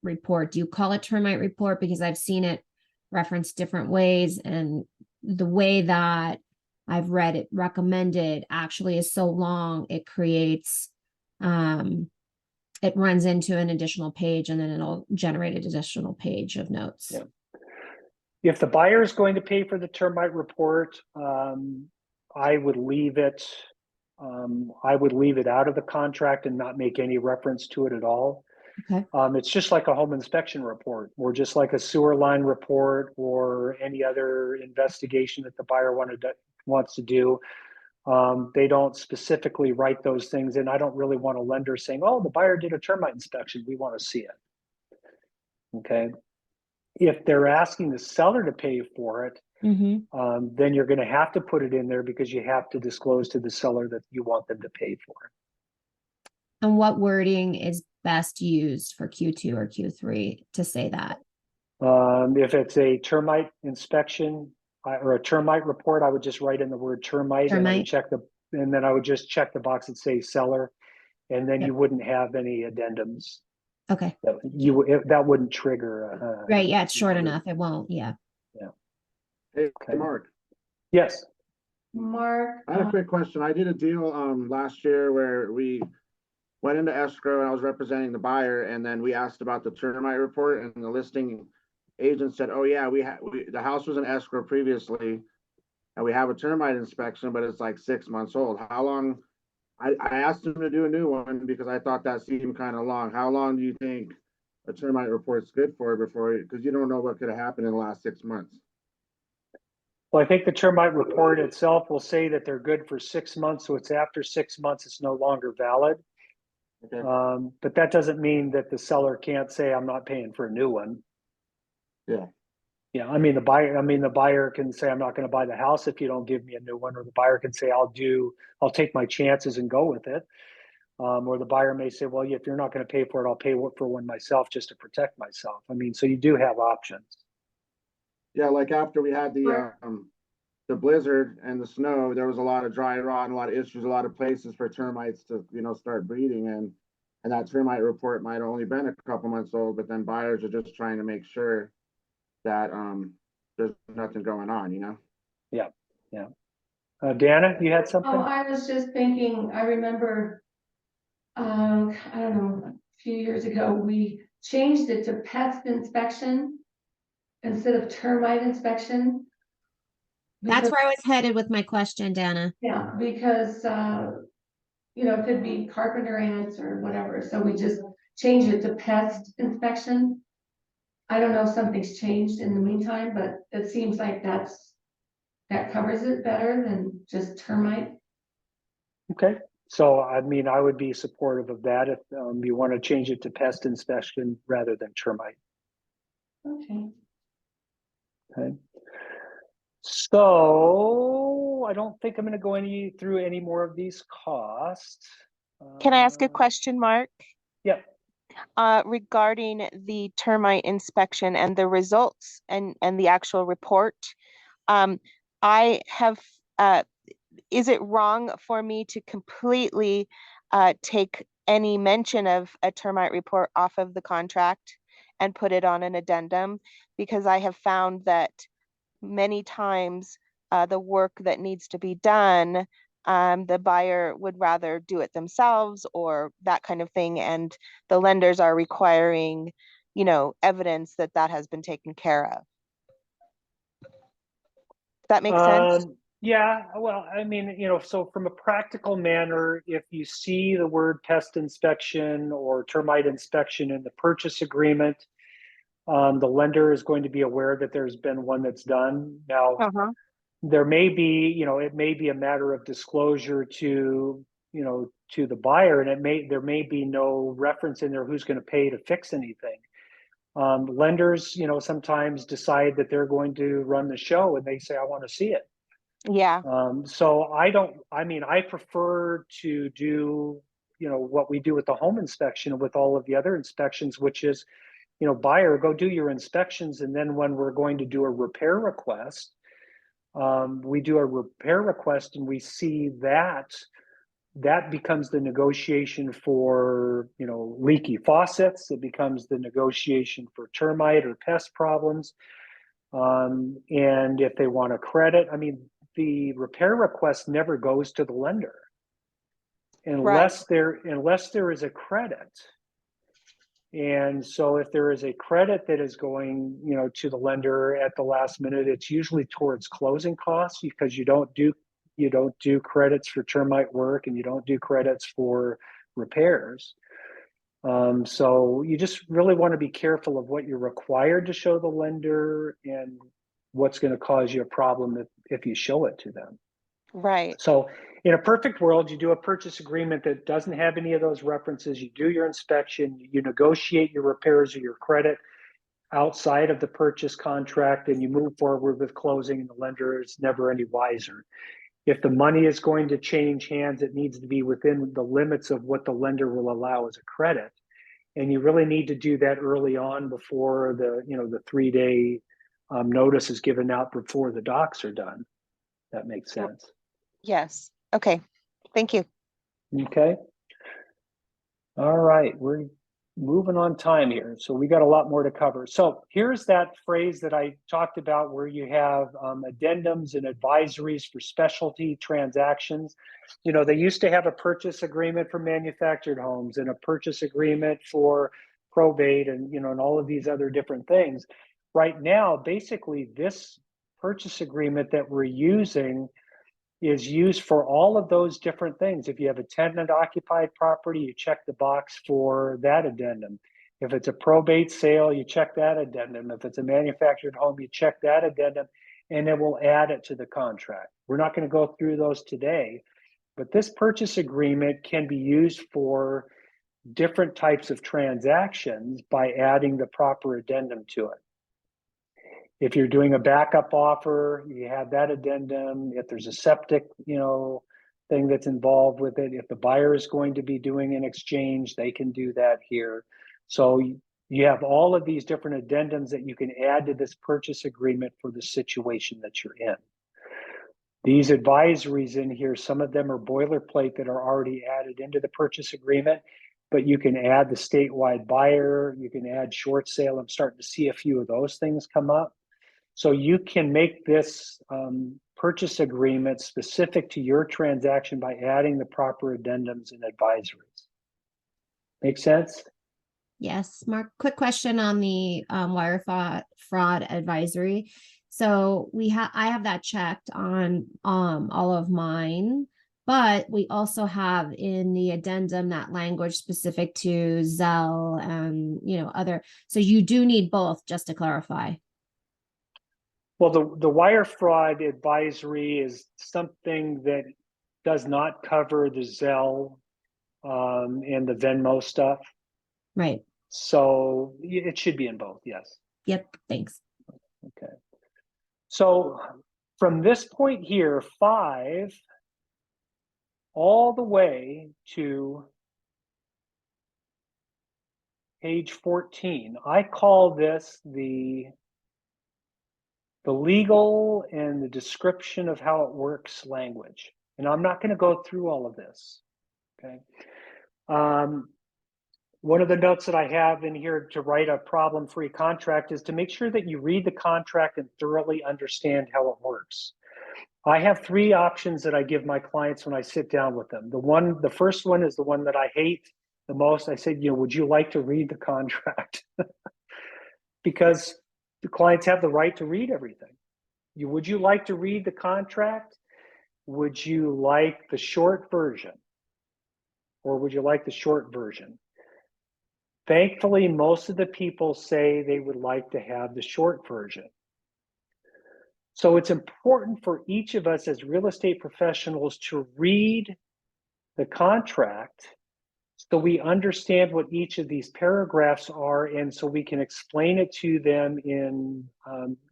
report? Do you call it termite report? Because I've seen it referenced different ways, and the way that I've read it recommended actually is so long, it creates, it runs into an additional page and then it'll generate an additional page of notes. Yeah. If the buyer is going to pay for the termite report, I would leave it I would leave it out of the contract and not make any reference to it at all. Okay. It's just like a home inspection report, or just like a sewer line report, or any other investigation that the buyer wants to do. They don't specifically write those things in. I don't really want a lender saying, oh, the buyer did a termite inspection, we want to see it. Okay. If they're asking the seller to pay for it, then you're going to have to put it in there, because you have to disclose to the seller that you want them to pay for it. And what wording is best used for Q2 or Q3 to say that? If it's a termite inspection or a termite report, I would just write in the word termite, and I would check and then I would just check the box that says seller, and then you wouldn't have any addendums. Okay. That wouldn't trigger. Right. Yeah, it's short enough. It won't. Yeah. Yeah. Hey, Okay. Mark, Yes. Mark, I had a quick question. I did a deal last year where we went into escrow and I was representing the buyer, and then we asked about the termite report, and the listing agent said, oh yeah, the house was in escrow previously and we have a termite inspection, but it's like 6 months old. How long? I asked him to do a new one because I thought that seemed kind of long. How long do you think a termite report's good for before, because you don't know what could have happened in the last 6 months? Well, I think the termite report itself will say that they're good for 6 months. So it's after 6 months, it's no longer valid. Okay. But that doesn't mean that the seller can't say, I'm not paying for a new one. Yeah. Yeah. I mean, the buyer can say, I'm not going to buy the house if you don't give me a new one, or the buyer can say, I'll take my chances and go with it. Or the buyer may say, well, if you're not going to pay for it, I'll pay for one myself just to protect myself. I mean, so you do have options. Yeah, like after we had the blizzard and the snow, there was a lot of dry rot and a lot of issues, a lot of places for termites to, start breeding, and that termite report might have only been a couple months old, but then buyers are just trying to make sure that there's nothing going on, Yeah. Yeah. Dana, you had something? oh, I was just thinking, I remember, I don't know, a few years ago, we changed it to pest inspection instead of termite inspection. That's Because, where I was headed with my question, Dana. yeah, because, it could be carpenter ants or whatever, so we just changed it to pest inspection. I don't know if something's changed in the meantime, but it seems like that covers it better than just termite. Okay. So, I mean, I would be supportive of that if you want to change it to pest inspection rather than termite. Okay. Okay. So I don't think I'm going to go through any more of these costs. Can I ask a question, Mark? Yeah. Regarding the termite inspection and the results and the actual report. I have, is it wrong for me to completely take any mention of a termite report off of the contract and put it on an addendum? Because I have found that many times the work that needs to be done, the buyer would rather do it themselves or that kind of thing, and the lenders are requiring, evidence that has been taken care of. That makes sense? Yeah, well, I mean, so from a practical manner, if you see the word pest inspection or termite inspection in the purchase agreement, the lender is going to be aware that there's been one that's done. Now, there may be, it may be a matter of disclosure to the buyer, and there may be no reference in there who's going to pay to fix anything. Lenders, sometimes decide that they're going to run the show, and they say, I want to see it. Yeah. So I prefer to do, what we do with the home inspection and with all of the other inspections, which is, buyer, go do your inspections. And then when we're going to do a repair request, we do a repair request and we see that becomes the negotiation for, leaky faucets. It becomes the negotiation for termite or pest problems. And if they want a credit, I mean, the repair request never goes to the lender unless there is a credit. And so if there is a credit that is going, to the lender at the last minute, it's usually towards closing costs, because you don't do you don't do credits for termite work and you don't do credits for repairs. So you just really want to be careful of what you're required to show the lender and what's going to cause you a problem if you show it to them. Right. So in a perfect world, you do a purchase agreement that doesn't have any of those references. You do your inspection, you negotiate your repairs or your credit outside of the purchase contract, and you move forward with closing, and the lender is never any wiser. If the money is going to change hands, it needs to be within the limits of what the lender will allow as a credit. And you really need to do that early on before the 3-day notice is given out before the docs are done. That makes sense. Yes. Okay. Thank you. Okay. All right. We're moving on time here. So we got a lot more to cover. So here's that phrase that I talked about where you have addendums and advisories for specialty transactions. They used to have a purchase agreement for manufactured homes and a purchase agreement for probate and, and all of these other different things. Right now, basically this purchase agreement that we're using is used for all of those different things. If you have a tenant occupied property, you check the box for that addendum. If it's a probate sale, you check that addendum. If it's a manufactured home, you check that addendum, and then we'll add it to the contract. We're not going to go through those today, but this purchase agreement can be used for different types of transactions by adding the proper addendum to it. If you're doing a backup offer, you have that addendum. If there's a septic, thing that's involved with it, if the buyer is going to be doing an exchange, they can do that here. So you have all of these different addendums that you can add to this purchase agreement for the situation that you're in. These advisories in here, some of them are boilerplate that are already added into the purchase agreement, but you can add the statewide buyer, you can add short sale. I'm starting to see a few of those things come up. So you can make this purchase agreement specific to your transaction by adding the proper addendums and advisories. Make sense? Yes, Mark, quick question on the wire fraud advisory. So I have that checked on all of mine, but we also have in the addendum that language specific to Zelle and other. So you do need both, just to clarify. Well, the wire fraud advisory is something that does not cover the Zelle and the Venmo stuff. Right. So it should be in both, yes. Yep, thanks. Okay. So from this point here, 5, all the way to page 14, I call this the legal and the description of how it works language. And I'm not going to go through all of this, okay? One of the notes that I have in here to write a problem-free contract is to make sure that you read the contract and thoroughly understand how it works. I have 3 options that I give my clients when I sit down with them. The first one is the one that I hate the most. I said, would you like to read the contract? Because the clients have the right to read everything. Would you like to read the contract? Would you like the short version? Or would you like the short version? Thankfully, most of the people say they would like to have the short version. So it's important for each of us as real estate professionals to read the contract so we understand what each of these paragraphs are, and so we can explain it to them in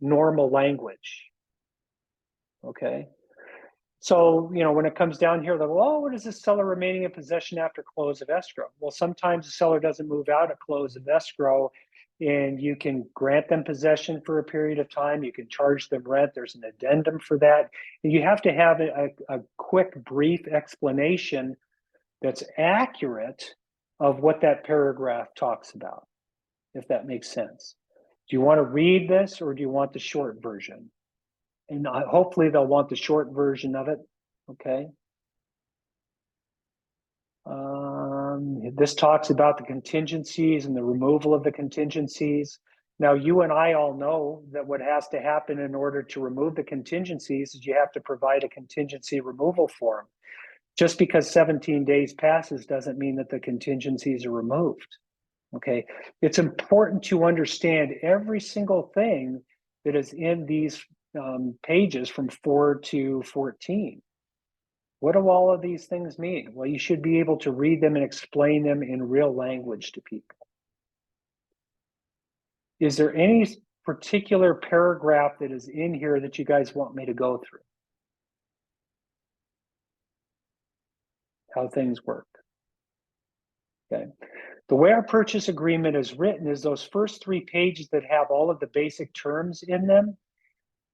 normal language. Okay. So, when it comes down here, they'll go, oh, what is the seller remaining in possession after close of escrow? Well, sometimes the seller doesn't move out at close of escrow, and you can grant them possession for a period of time. You can charge them rent. There's an addendum for that. And you have to have a quick, brief explanation that's accurate of what that paragraph talks about, if that makes sense. Do you want to read this or do you want the short version? And hopefully they'll want the short version of it, okay? This talks about the contingencies and the removal of the contingencies. Now, you and I all know that what has to happen in order to remove the contingencies is you have to provide a contingency removal form. Just because 17 days passes doesn't mean that the contingencies are removed. Okay, it's important to understand every single thing that is in these pages from 4 to 14. What do all of these things mean? Well, you should be able to read them and explain them in real language to people. Is there any particular paragraph that is in here that you guys want me to go through? How things work. Okay. The way our purchase agreement is written is those first 3 pages that have all of the basic terms in them,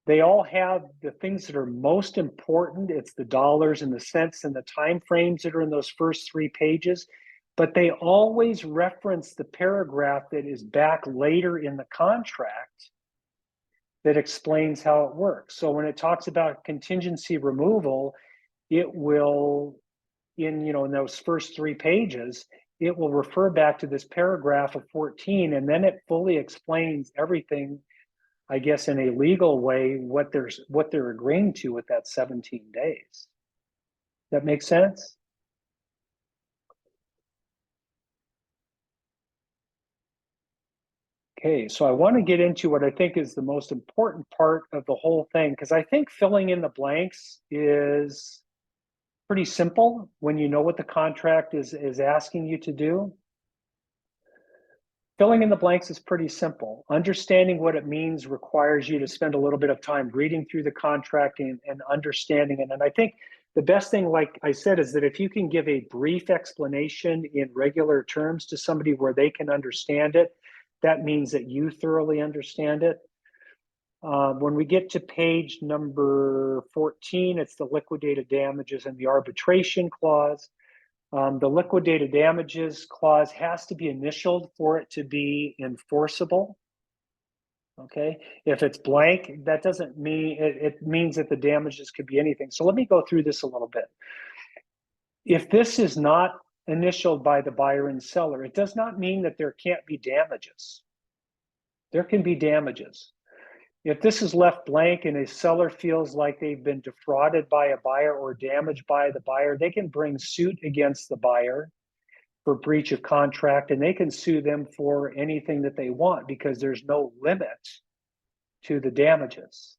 they all have the things that are most important. It's the dollars and the cents and the time frames that are in those first 3 pages, but they always reference the paragraph that is back later in the contract that explains how it works. So when it talks about contingency removal, it will, in those first 3 pages, it will refer back to this paragraph of 14, and then it fully explains everything, I guess, in a legal way, what they're agreeing to with that 17 days. That makes sense? Okay, so I want to get into what I think is the most important part of the whole thing, because I think filling in the blanks is pretty simple when you know what the contract is asking you to do. Filling in the blanks is pretty simple. Understanding what it means requires you to spend a little bit of time reading through the contract and understanding it. And I think the best thing, like I said, is that if you can give a brief explanation in regular terms to somebody where they can understand it, that means that you thoroughly understand it. When we get to page number 14, it's the liquidated damages and the arbitration clause. The liquidated damages clause has to be initialed for it to be enforceable. Okay, if it's blank, that doesn't mean, it means that the damages could be anything. So let me go through this a little bit. If this is not initialed by the buyer and seller, it does not mean that there can't be damages. There can be damages. If this is left blank and a seller feels like they've been defrauded by a buyer or damaged by the buyer, they can bring suit against the buyer for breach of contract, and they can sue them for anything that they want because there's no limit to the damages.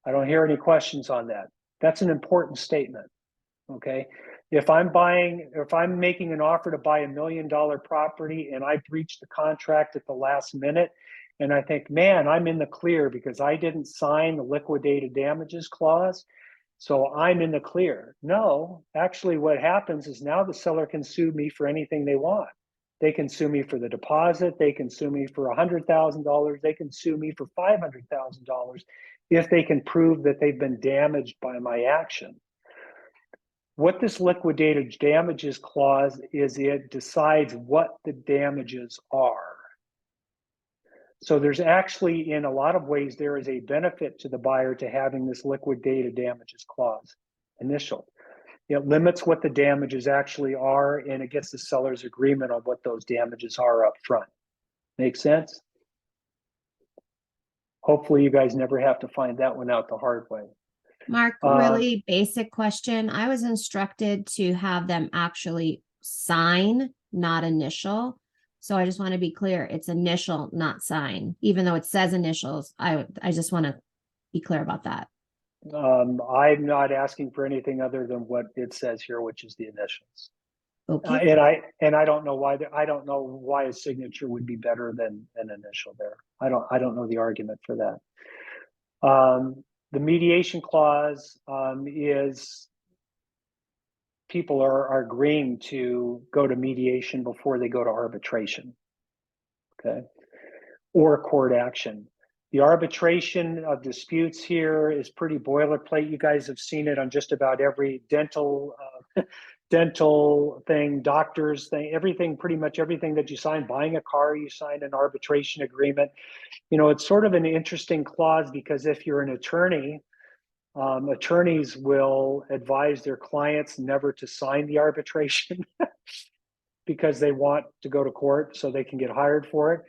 I don't hear any questions on that. That's an important statement, okay? If I'm making an offer to buy $1 million property and I breach the contract at the last minute, and I think, man, I'm in the clear because I didn't sign the liquidated damages clause, so I'm in the clear. No, actually what happens is now the seller can sue me for anything they want. They can sue me for the deposit, they can sue me for $100,000, they can sue me for $500,000 if they can prove that they've been damaged by my action. What this liquidated damages clause is, it decides what the damages are. So there's actually, in a lot of ways, there is a benefit to the buyer to having this liquidated damages clause initial. It limits what the damages actually are, and it gets the seller's agreement on what those damages are up front. Make sense? Hopefully you guys never have to find that one out the hard way. Mark, really basic question. I was instructed to have them actually sign, not initial. So I just want to be clear, it's initial, not sign, even though it says initials. I just want to be clear about that. I'm not asking for anything other than what it says here, which is the initials. Okay. And I don't know why a signature would be better than an initial there. I don't know the argument for that. The mediation clause is people are agreeing to go to mediation before they go to arbitration, okay, or court action. The arbitration of disputes here is pretty boilerplate. You guys have seen it on just about every dental thing, doctors thing, everything, pretty much everything that you sign. Buying a car, you sign an arbitration agreement. You know, it's sort of an interesting clause because if you're an attorney, attorneys will advise their clients never to sign the arbitration because they want to go to court so they can get hired for it.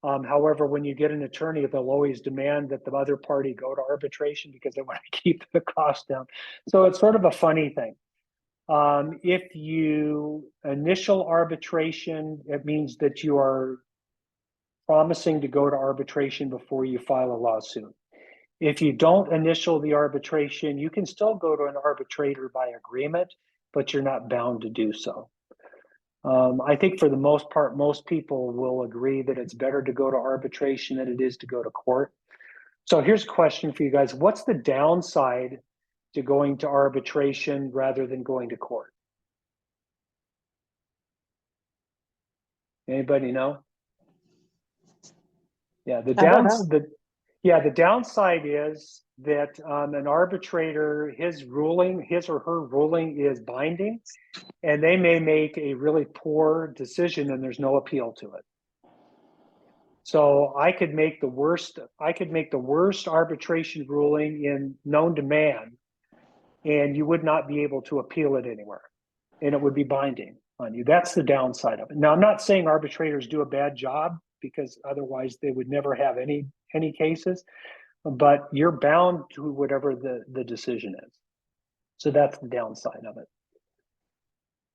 However, when you get an attorney, they'll always demand that the other party go to arbitration because they want to keep the cost down. So it's sort of a funny thing. If you initial arbitration, it means that you are promising to go to arbitration before you file a lawsuit. If you don't initial the arbitration, you can still go to an arbitrator by agreement, but you're not bound to do so. I think for the most part, most people will agree that it's better to go to arbitration than it is to go to court. So here's a question for you guys. What's the downside to going to arbitration rather than going to court? Anybody know? Yeah, the downside is that an arbitrator, his or her ruling is binding, and they may make a really poor decision and there's no appeal to it. So I could make the worst arbitration ruling in known to man, and you would not be able to appeal it anywhere, and it would be binding on you. That's the downside of it. Now, I'm not saying arbitrators do a bad job, because otherwise they would never have any cases, but you're bound to whatever the decision is. So that's the downside of it.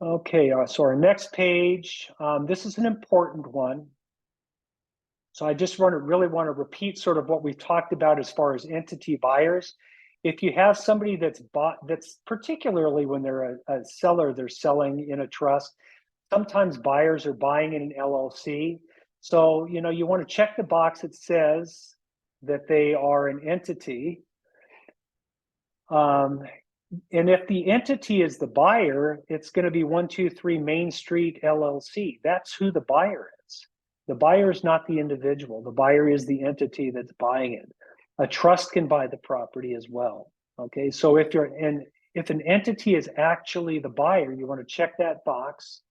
Okay, so our next page, this is an important one. So I just really want to repeat sort of what we've talked about as far as entity buyers. If you have somebody that's particularly when they're a seller, they're selling in a trust, sometimes buyers are buying in an LLC. So, you want to check the box that says that they are an entity. And if the entity is the buyer, it's going to be 123 Main Street LLC. That's who the buyer is. The buyer is not the individual. The buyer is the entity that's buying it. A trust can buy the property as well. Okay, so if an entity is actually the buyer, you want to check that box.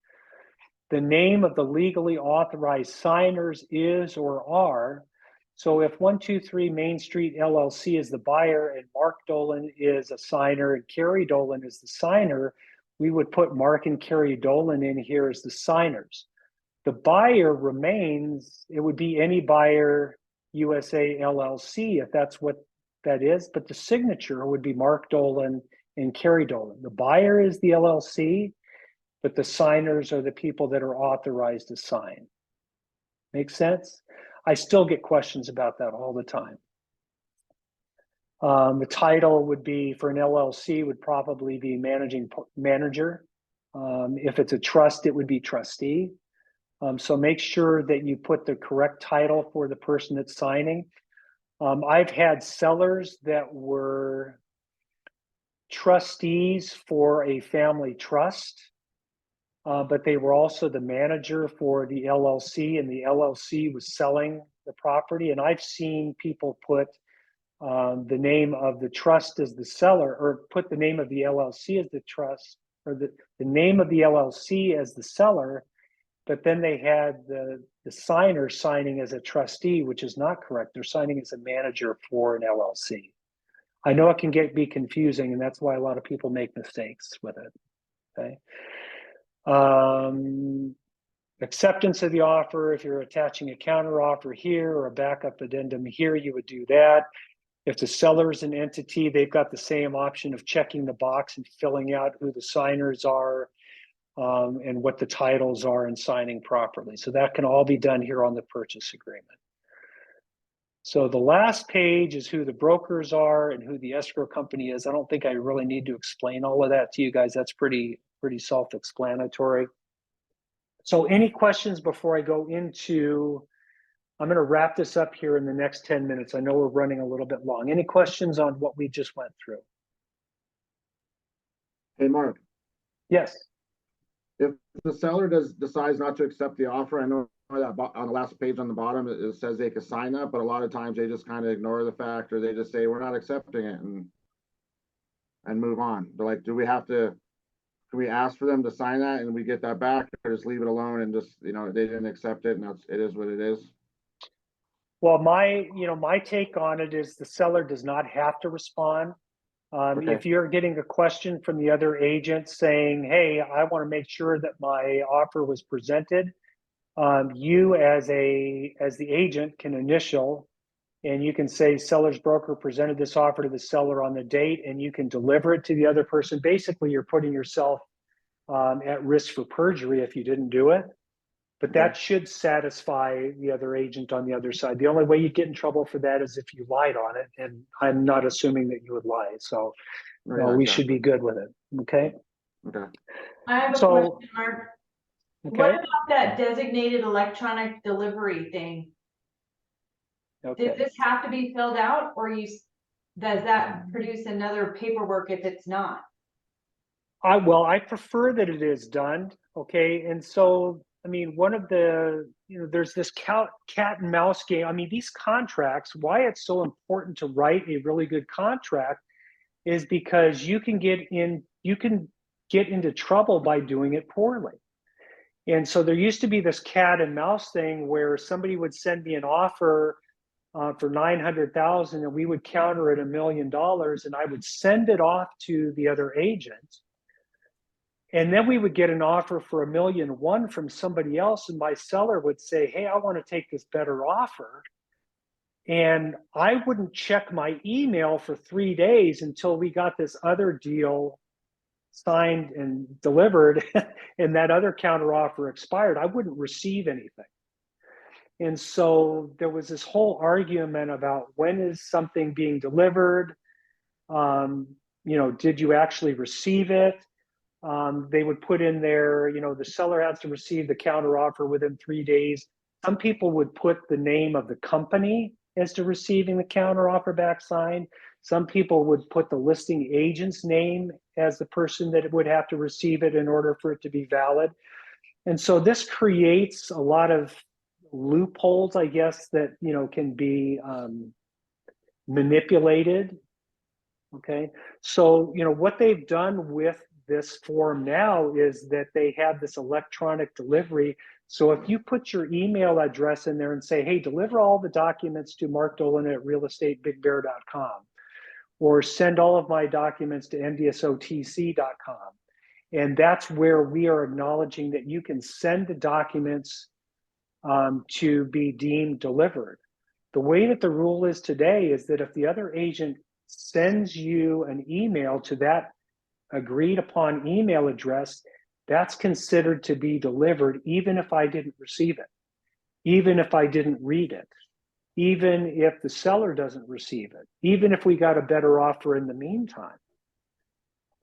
The name of the legally authorized signers is or are. So if 123 Main Street LLC is the buyer and Mark Dolan is a signer and Carrie Dolan is the signer, we would put Mark and Carrie Dolan in here as the signers. The buyer remains, it would be any buyer USA LLC if that's what that is, but the signature would be Mark Dolan and Carrie Dolan. The buyer is the LLC, but the signers are the people that are authorized to sign. Make sense? I still get questions about that all the time. The title would be, for an LLC, would probably be managing manager. If it's a trust, it would be trustee. So make sure that you put the correct title for the person that's signing. I've had sellers that were trustees for a family trust, but they were also the manager for the LLC, and the LLC was selling the property. And I've seen people put the name of the trust as the seller, or put the name of the LLC as the trust, or the name of the LLC as the seller, but then they had the signer signing as a trustee, which is not correct. They're signing as a manager for an LLC. I know it can be confusing, and that's why a lot of people make mistakes with it. Okay. Acceptance of the offer. If you're attaching a counter offer here or a backup addendum here, you would do that. If the seller is an entity, they've got the same option of checking the box and filling out who the signers are, and what the titles are, and signing properly. So that can all be done here on the purchase agreement. So the last page is who the brokers are and who the escrow company is. I don't think I really need to explain all of that to you guys. That's pretty self-explanatory. So any questions before I go into, I'm going to wrap this up here in the next 10 minutes. I know we're running a little bit long. Any questions on what we just went through? Hey, Mark, Yes. if the seller decides not to accept the offer, I know that on the last page on the bottom, it says they can sign up, but a lot of times they just kind of ignore the fact, or they just say, we're not accepting it, and move on. They're like, can we ask for them to sign that and we get that back, or just leave it alone and just, they didn't accept it, and it is what it is? Well, my take on it is the seller does not have to respond. Okay. If you're getting a question from the other agent saying, hey, I want to make sure that my offer was presented, you as the agent can initial, and you can say seller's broker presented this offer to the seller on the date, and you can deliver it to the other person. Basically, you're putting yourself at risk for perjury if you didn't do it. But Okay. that should satisfy the other agent on the other side. The only way you get in trouble for that is if you lied on it, and I'm not assuming that you would lie. So Yeah, we should be good with it. Okay. Okay. I have a So, question, Mark. What okay. about that designated electronic delivery thing? Okay. Does this have to be filled out, or does that produce another paperwork if it's not? Well, I prefer that it is done. Okay. And so, I mean, one of the, there's this cat and mouse game. I mean, these contracts, why it's so important to write a really good contract is because you can get into trouble by doing it poorly. And so there used to be this cat and mouse thing where somebody would send me an offer for 900,000, and we would counter it $1 million, and I would send it off to the other agent. And then we would get an offer for $1.1 million from somebody else, and my seller would say, hey, I want to take this better offer. And I wouldn't check my email for 3 days until we got this other deal signed and delivered, and that other counter offer expired. I wouldn't receive anything. And so there was this whole argument about when is something being delivered? Did you actually receive it? They would put in there, the seller has to receive the counter offer within 3 days. Some people would put the name of the company as to receiving the counter offer back signed. Some people would put the listing agent's name as the person that would have to receive it in order for it to be valid. And so this creates a lot of loopholes, I guess, that, can be manipulated. Okay. So, what they've done with this form now is that they have this electronic delivery. So if you put your email address in there and say, hey, deliver all the documents to Mark Dolan at realestatebigbear.com, or send all of my documents to mdsotc.com. And that's where we are acknowledging that you can send the documents to be deemed delivered. The way that the rule is today is that if the other agent sends you an email to that agreed upon email address, that's considered to be delivered, even if I didn't receive it, even if I didn't read it, even if the seller doesn't receive it, even if we got a better offer in the meantime.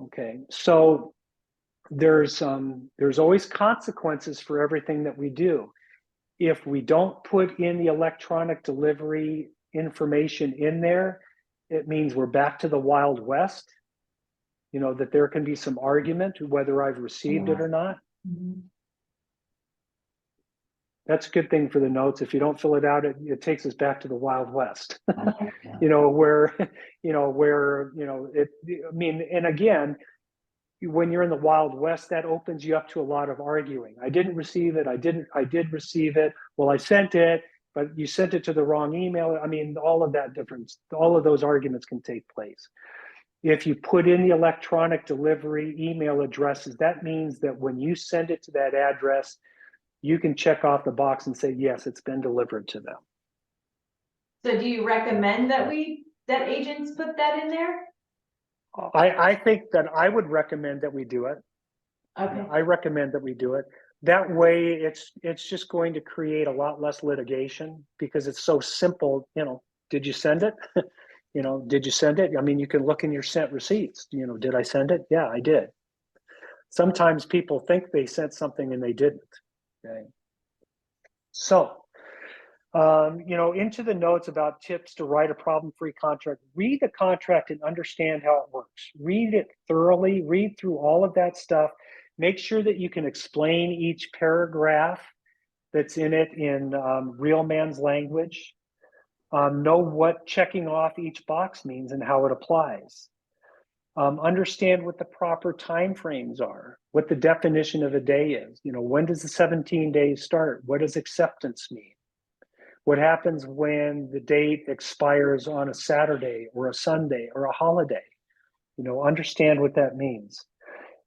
Okay, so there's always consequences for everything that we do. If we don't put in the electronic delivery information in there, it means we're back to the Wild West. That there can be some argument whether I've received it or not. Mm-hmm. That's a good thing for the notes. If you don't fill it out, it takes us back to the Wild West. Okay. And again, when you're in the Wild West, that opens you up to a lot of arguing. I didn't receive it. I did receive it. Well, I sent it, but you sent it to the wrong email. I mean, all of those arguments can take place. If you put in the electronic delivery email addresses, that means that when you send it to that address, you can check off the box and say, yes, it's been delivered to them. So do you recommend that agents put that in there? I think that I would recommend that we do it. Okay. I recommend that we do it. That way, it's just going to create a lot less litigation because it's so simple. Did you send it? Did you send it? I mean, you can look in your sent receipts. Did I send it? Yeah, I did. Sometimes people think they sent something and they didn't. Okay. So, into the notes about tips to write a problem-free contract, read the contract and understand how it works. Read it thoroughly, read through all of that stuff. Make sure that you can explain each paragraph that's in it in real man's language. Know what checking off each box means and how it applies. Understand what the proper timeframes are, what the definition of a day is. When does the 17 days start? What does acceptance mean? What happens when the date expires on a Saturday or a Sunday or a holiday? Understand what that means.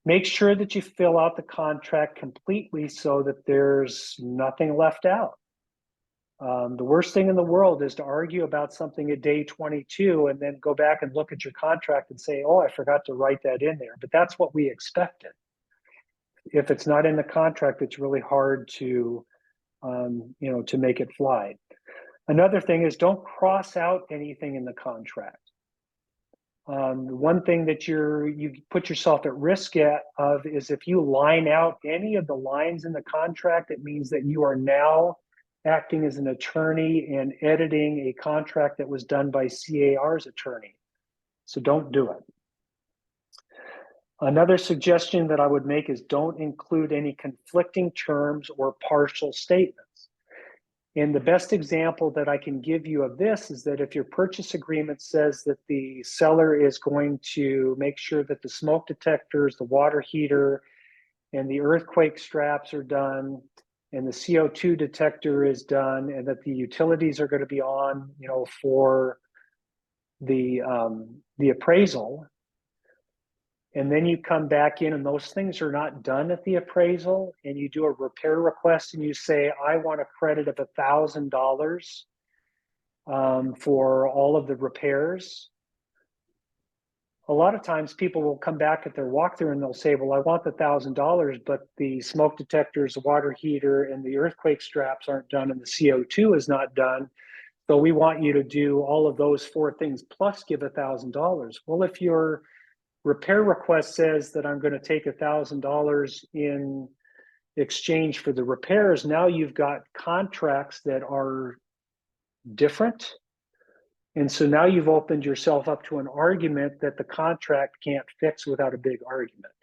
Make sure that you fill out the contract completely so that there's nothing left out. The worst thing in the world is to argue about something at day 22 and then go back and look at your contract and say, oh, I forgot to write that in there. But that's what we expected. If it's not in the contract, it's really hard to, to make it fly. Another thing is don't cross out anything in the contract. One thing that you put yourself at risk of is if you line out any of the lines in the contract, it means that you are now acting as an attorney and editing a contract that was done by CAR's attorney. So don't do it. Another suggestion that I would make is don't include any conflicting terms or partial statements. And the best example that I can give you of this is that if your purchase agreement says that the seller is going to make sure that the smoke detectors, the water heater, and the earthquake straps are done, and the CO2 detector is done, and that the utilities are going to be on, for the appraisal, and then you come back in and those things are not done at the appraisal, and you do a repair request and you say, I want a credit of $1,000 for all of the repairs. A lot of times people will come back at their walkthrough and they'll say, well, I want the $1,000, but the smoke detectors, the water heater, and the earthquake straps aren't done, and the CO2 is not done. So we want you to do all of those 4 things plus give $1,000. Well, if your repair request says that I'm going to take $1,000 in exchange for the repairs, now you've got contracts that are different. And so now you've opened yourself up to an argument that the contract can't fix without a big argument.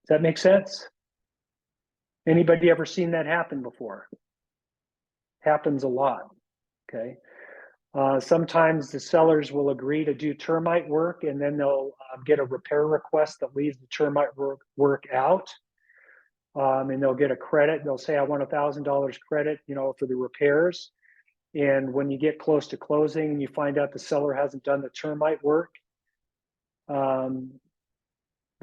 Does that make sense? Anybody ever seen that happen before? Happens a lot, okay? Sometimes the sellers will agree to do termite work and then they'll get a repair request that leaves the termite work out. And they'll get a credit. They'll say, I want $1,000 credit, for the repairs. And when you get close to closing and you find out the seller hasn't done the termite work, the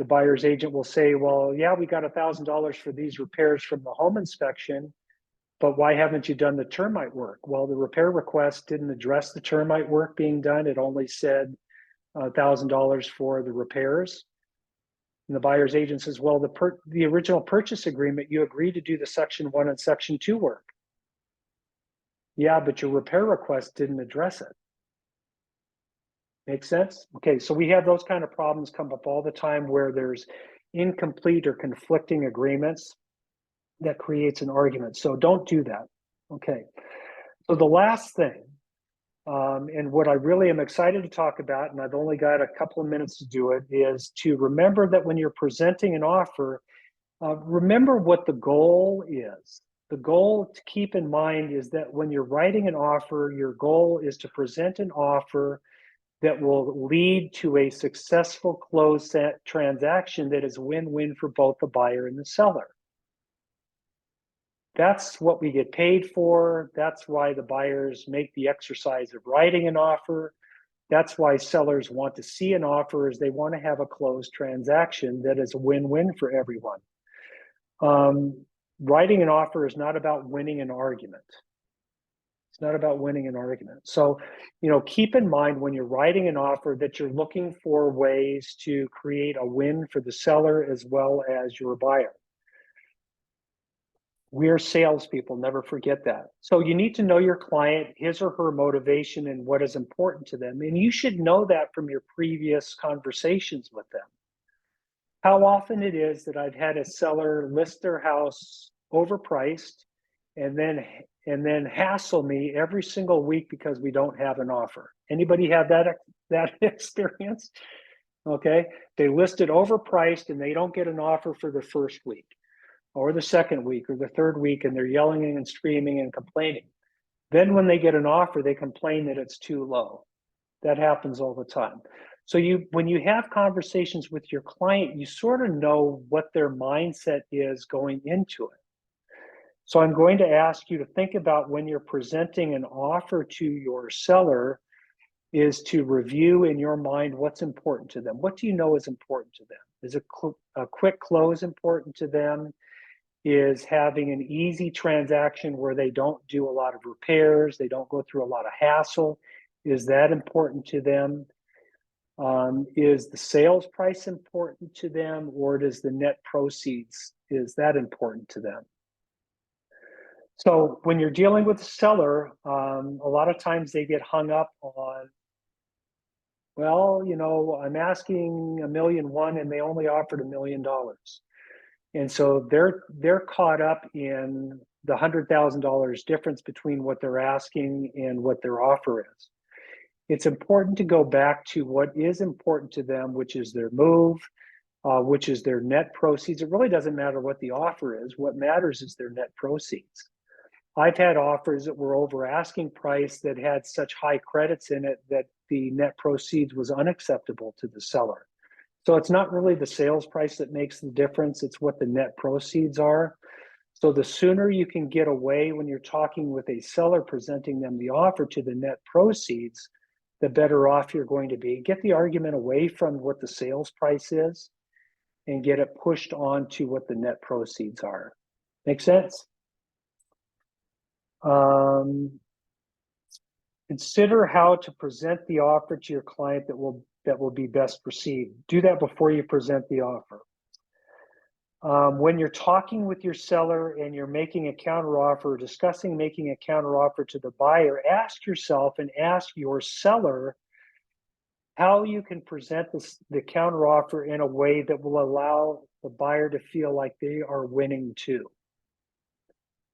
buyer's agent will say, well, yeah, we got $1,000 for these repairs from the home inspection, but why haven't you done the termite work? Well, the repair request didn't address the termite work being done. It only said $1,000 for the repairs. And the buyer's agent says, well, the original purchase agreement, you agreed to do the Section 1 and Section 2 work. Yeah, but your repair request didn't address it. Make sense? Okay, so we have those kind of problems come up all the time where there's incomplete or conflicting agreements that creates an argument. So don't do that. Okay, so the last thing, and what I really am excited to talk about, and I've only got a couple of minutes to do it, is to remember that when you're presenting an offer, remember what the goal is. The goal to keep in mind is that when you're writing an offer, your goal is to present an offer that will lead to a successful closed transaction that is win-win for both the buyer and the seller. That's what we get paid for. That's why the buyers make the exercise of writing an offer. That's why sellers want to see an offer, is they want to have a closed transaction that is a win-win for everyone. Writing an offer is not about winning an argument. It's not about winning an argument. So, keep in mind when you're writing an offer that you're looking for ways to create a win for the seller as well as your buyer. We're salespeople, never forget that. So you need to know your client, his or her motivation, and what is important to them. And you should know that from your previous conversations with them. How often it is that I've had a seller list their house overpriced and then hassle me every single week because we don't have an offer. Anybody have that experience? Okay, they list it overpriced and they don't get an offer for the first week or the second week or the third week, and they're yelling and screaming and complaining. Then when they get an offer, they complain that it's too low. That happens all the time. So when you have conversations with your client, you sort of know what their mindset is going into it. So I'm going to ask you to think about when you're presenting an offer to your seller, is to review in your mind what's important to them. What do you know is important to them? Is a quick close important to them? Is having an easy transaction where they don't do a lot of repairs, they don't go through a lot of hassle? Is that important to them? Is the sales price important to them, or does the net proceeds, is that important to them? So when you're dealing with a seller, a lot of times they get hung up on, well, you know, I'm asking $1.1 million and they only offered $1 million. And so they're caught up in the $100,000 difference between what they're asking and what their offer is. It's important to go back to what is important to them, which is their move, which is their net proceeds. It really doesn't matter what the offer is. What matters is their net proceeds. I've had offers that were over asking price that had such high credits in it that the net proceeds was unacceptable to the seller. So it's not really the sales price that makes the difference, it's what the net proceeds are. So the sooner you can get away when you're talking with a seller, presenting them the offer to the net proceeds, the better off you're going to be. Get the argument away from what the sales price is and get it pushed on to what the net proceeds are. Make sense? Consider how to present the offer to your client that will be best received. Do that before you present the offer. When you're talking with your seller and you're making a counteroffer, discussing making a counteroffer to the buyer, ask yourself and ask your seller how you can present the counteroffer in a way that will allow the buyer to feel like they are winning too.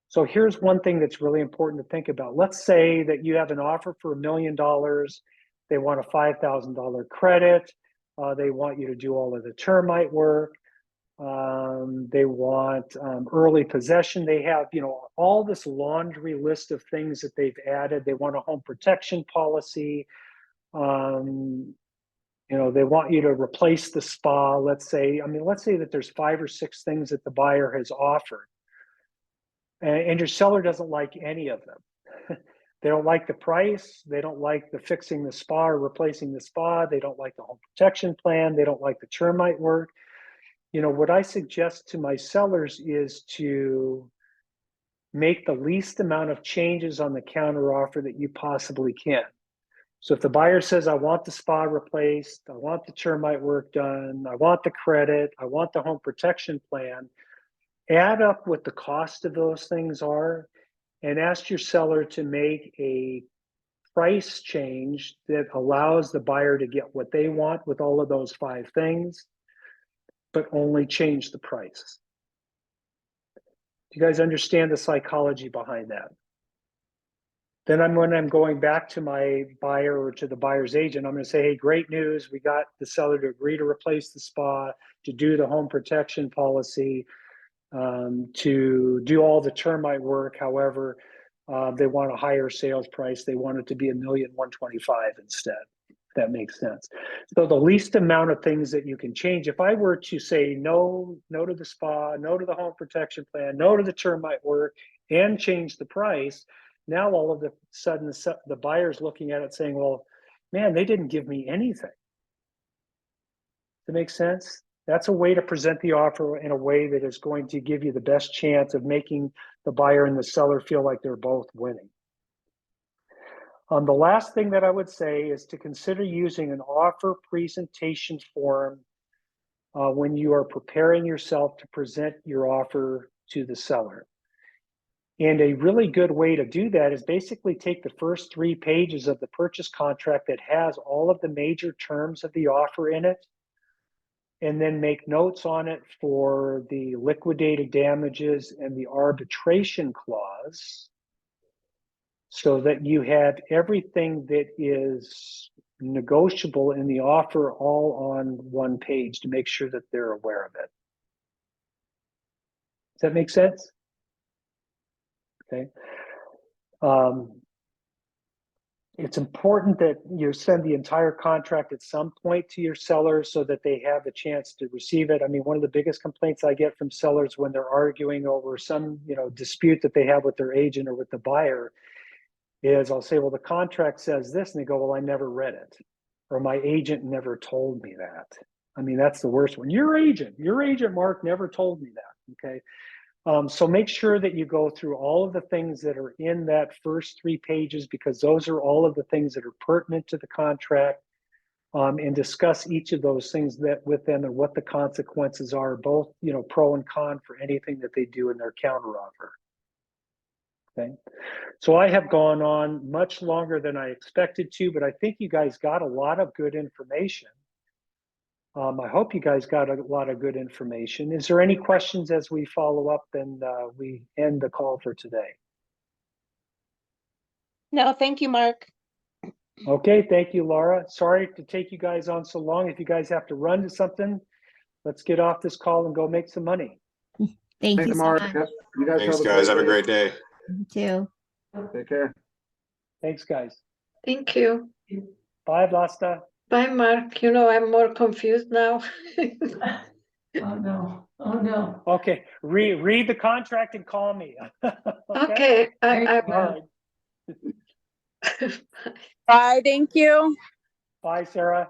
So here's one thing that's really important to think about. Let's say that you have an offer for $1 million. They want a $5,000 credit. They want you to do all of the termite work. They want early possession. They have, you know, all this laundry list of things that they've added. They want a home protection policy. You know, they want you to replace the spa. Let's say that there's 5 or 6 things that the buyer has offered, and your seller doesn't like any of them. They don't like the price. They don't like the fixing the spa or replacing the spa. They don't like the home protection plan. They don't like the termite work. You know, what I suggest to my sellers is to make the least amount of changes on the counteroffer that you possibly can. So if the buyer says, I want the spa replaced, I want the termite work done, I want the credit, I want the home protection plan, add up what the cost of those things are and ask your seller to make a price change that allows the buyer to get what they want with all of those 5 things, but only change the price. Do you guys understand the psychology behind that? Then when I'm going back to my buyer or to the buyer's agent, I'm going to say, hey, great news. We got the seller to agree to replace the spa, to do the home protection policy, to do all the termite work. However, they want a higher sales price. They want it to be $1,125,000 instead. That makes sense. So the least amount of things that you can change. If I were to say no to the spa, no to the home protection plan, no to the termite work, and change the price, now all of a sudden the buyer's looking at it saying, well, man, they didn't give me anything. Does that make sense? That's a way to present the offer in a way that is going to give you the best chance of making the buyer and the seller feel like they're both winning. The last thing that I would say is to consider using an offer presentation form when you are preparing yourself to present your offer to the seller. And a really good way to do that is basically take the first 3 pages of the purchase contract that has all of the major terms of the offer in it, and then make notes on it for the liquidated damages and the arbitration clause, so that you have everything that is negotiable in the offer all on one page to make sure that they're aware of it. Does that make sense? Okay. It's important that you send the entire contract at some point to your seller so that they have a chance to receive it. I mean, one of the biggest complaints I get from sellers when they're arguing over some, dispute that they have with their agent or with the buyer is I'll say, well, the contract says this, and they go, well, I never read it, or my agent never told me that. I mean, that's the worst one. Your agent, Mark, never told me that. Okay. So make sure that you go through all of the things that are in that first 3 pages, because those are all of the things that are pertinent to the contract, and discuss each of those things that with them and what the consequences are, both, you know, pro and con for anything that they do in their counteroffer. Okay. So I have gone on much longer than I expected to, but I think you guys got a lot of good information. I hope you guys got a lot of good information. Is there any questions as we follow up and we end the call for today? No, thank you, Mark. Okay, thank you, Laura. Sorry to take you guys on so long. If you guys have to run to something, let's get off this call and go make some money. Thank you so Mark. much. Yep. You guys Thanks, have guys. Have a day. great day. You too. Take care. Thanks, guys. Thank you. Bye, Vlasta. Bye, Mark. You know, I'm more confused now. Oh, no. Oh, no. Okay, read the contract and call me. Okay, I All right. Bye, thank you. Bye, Sarah.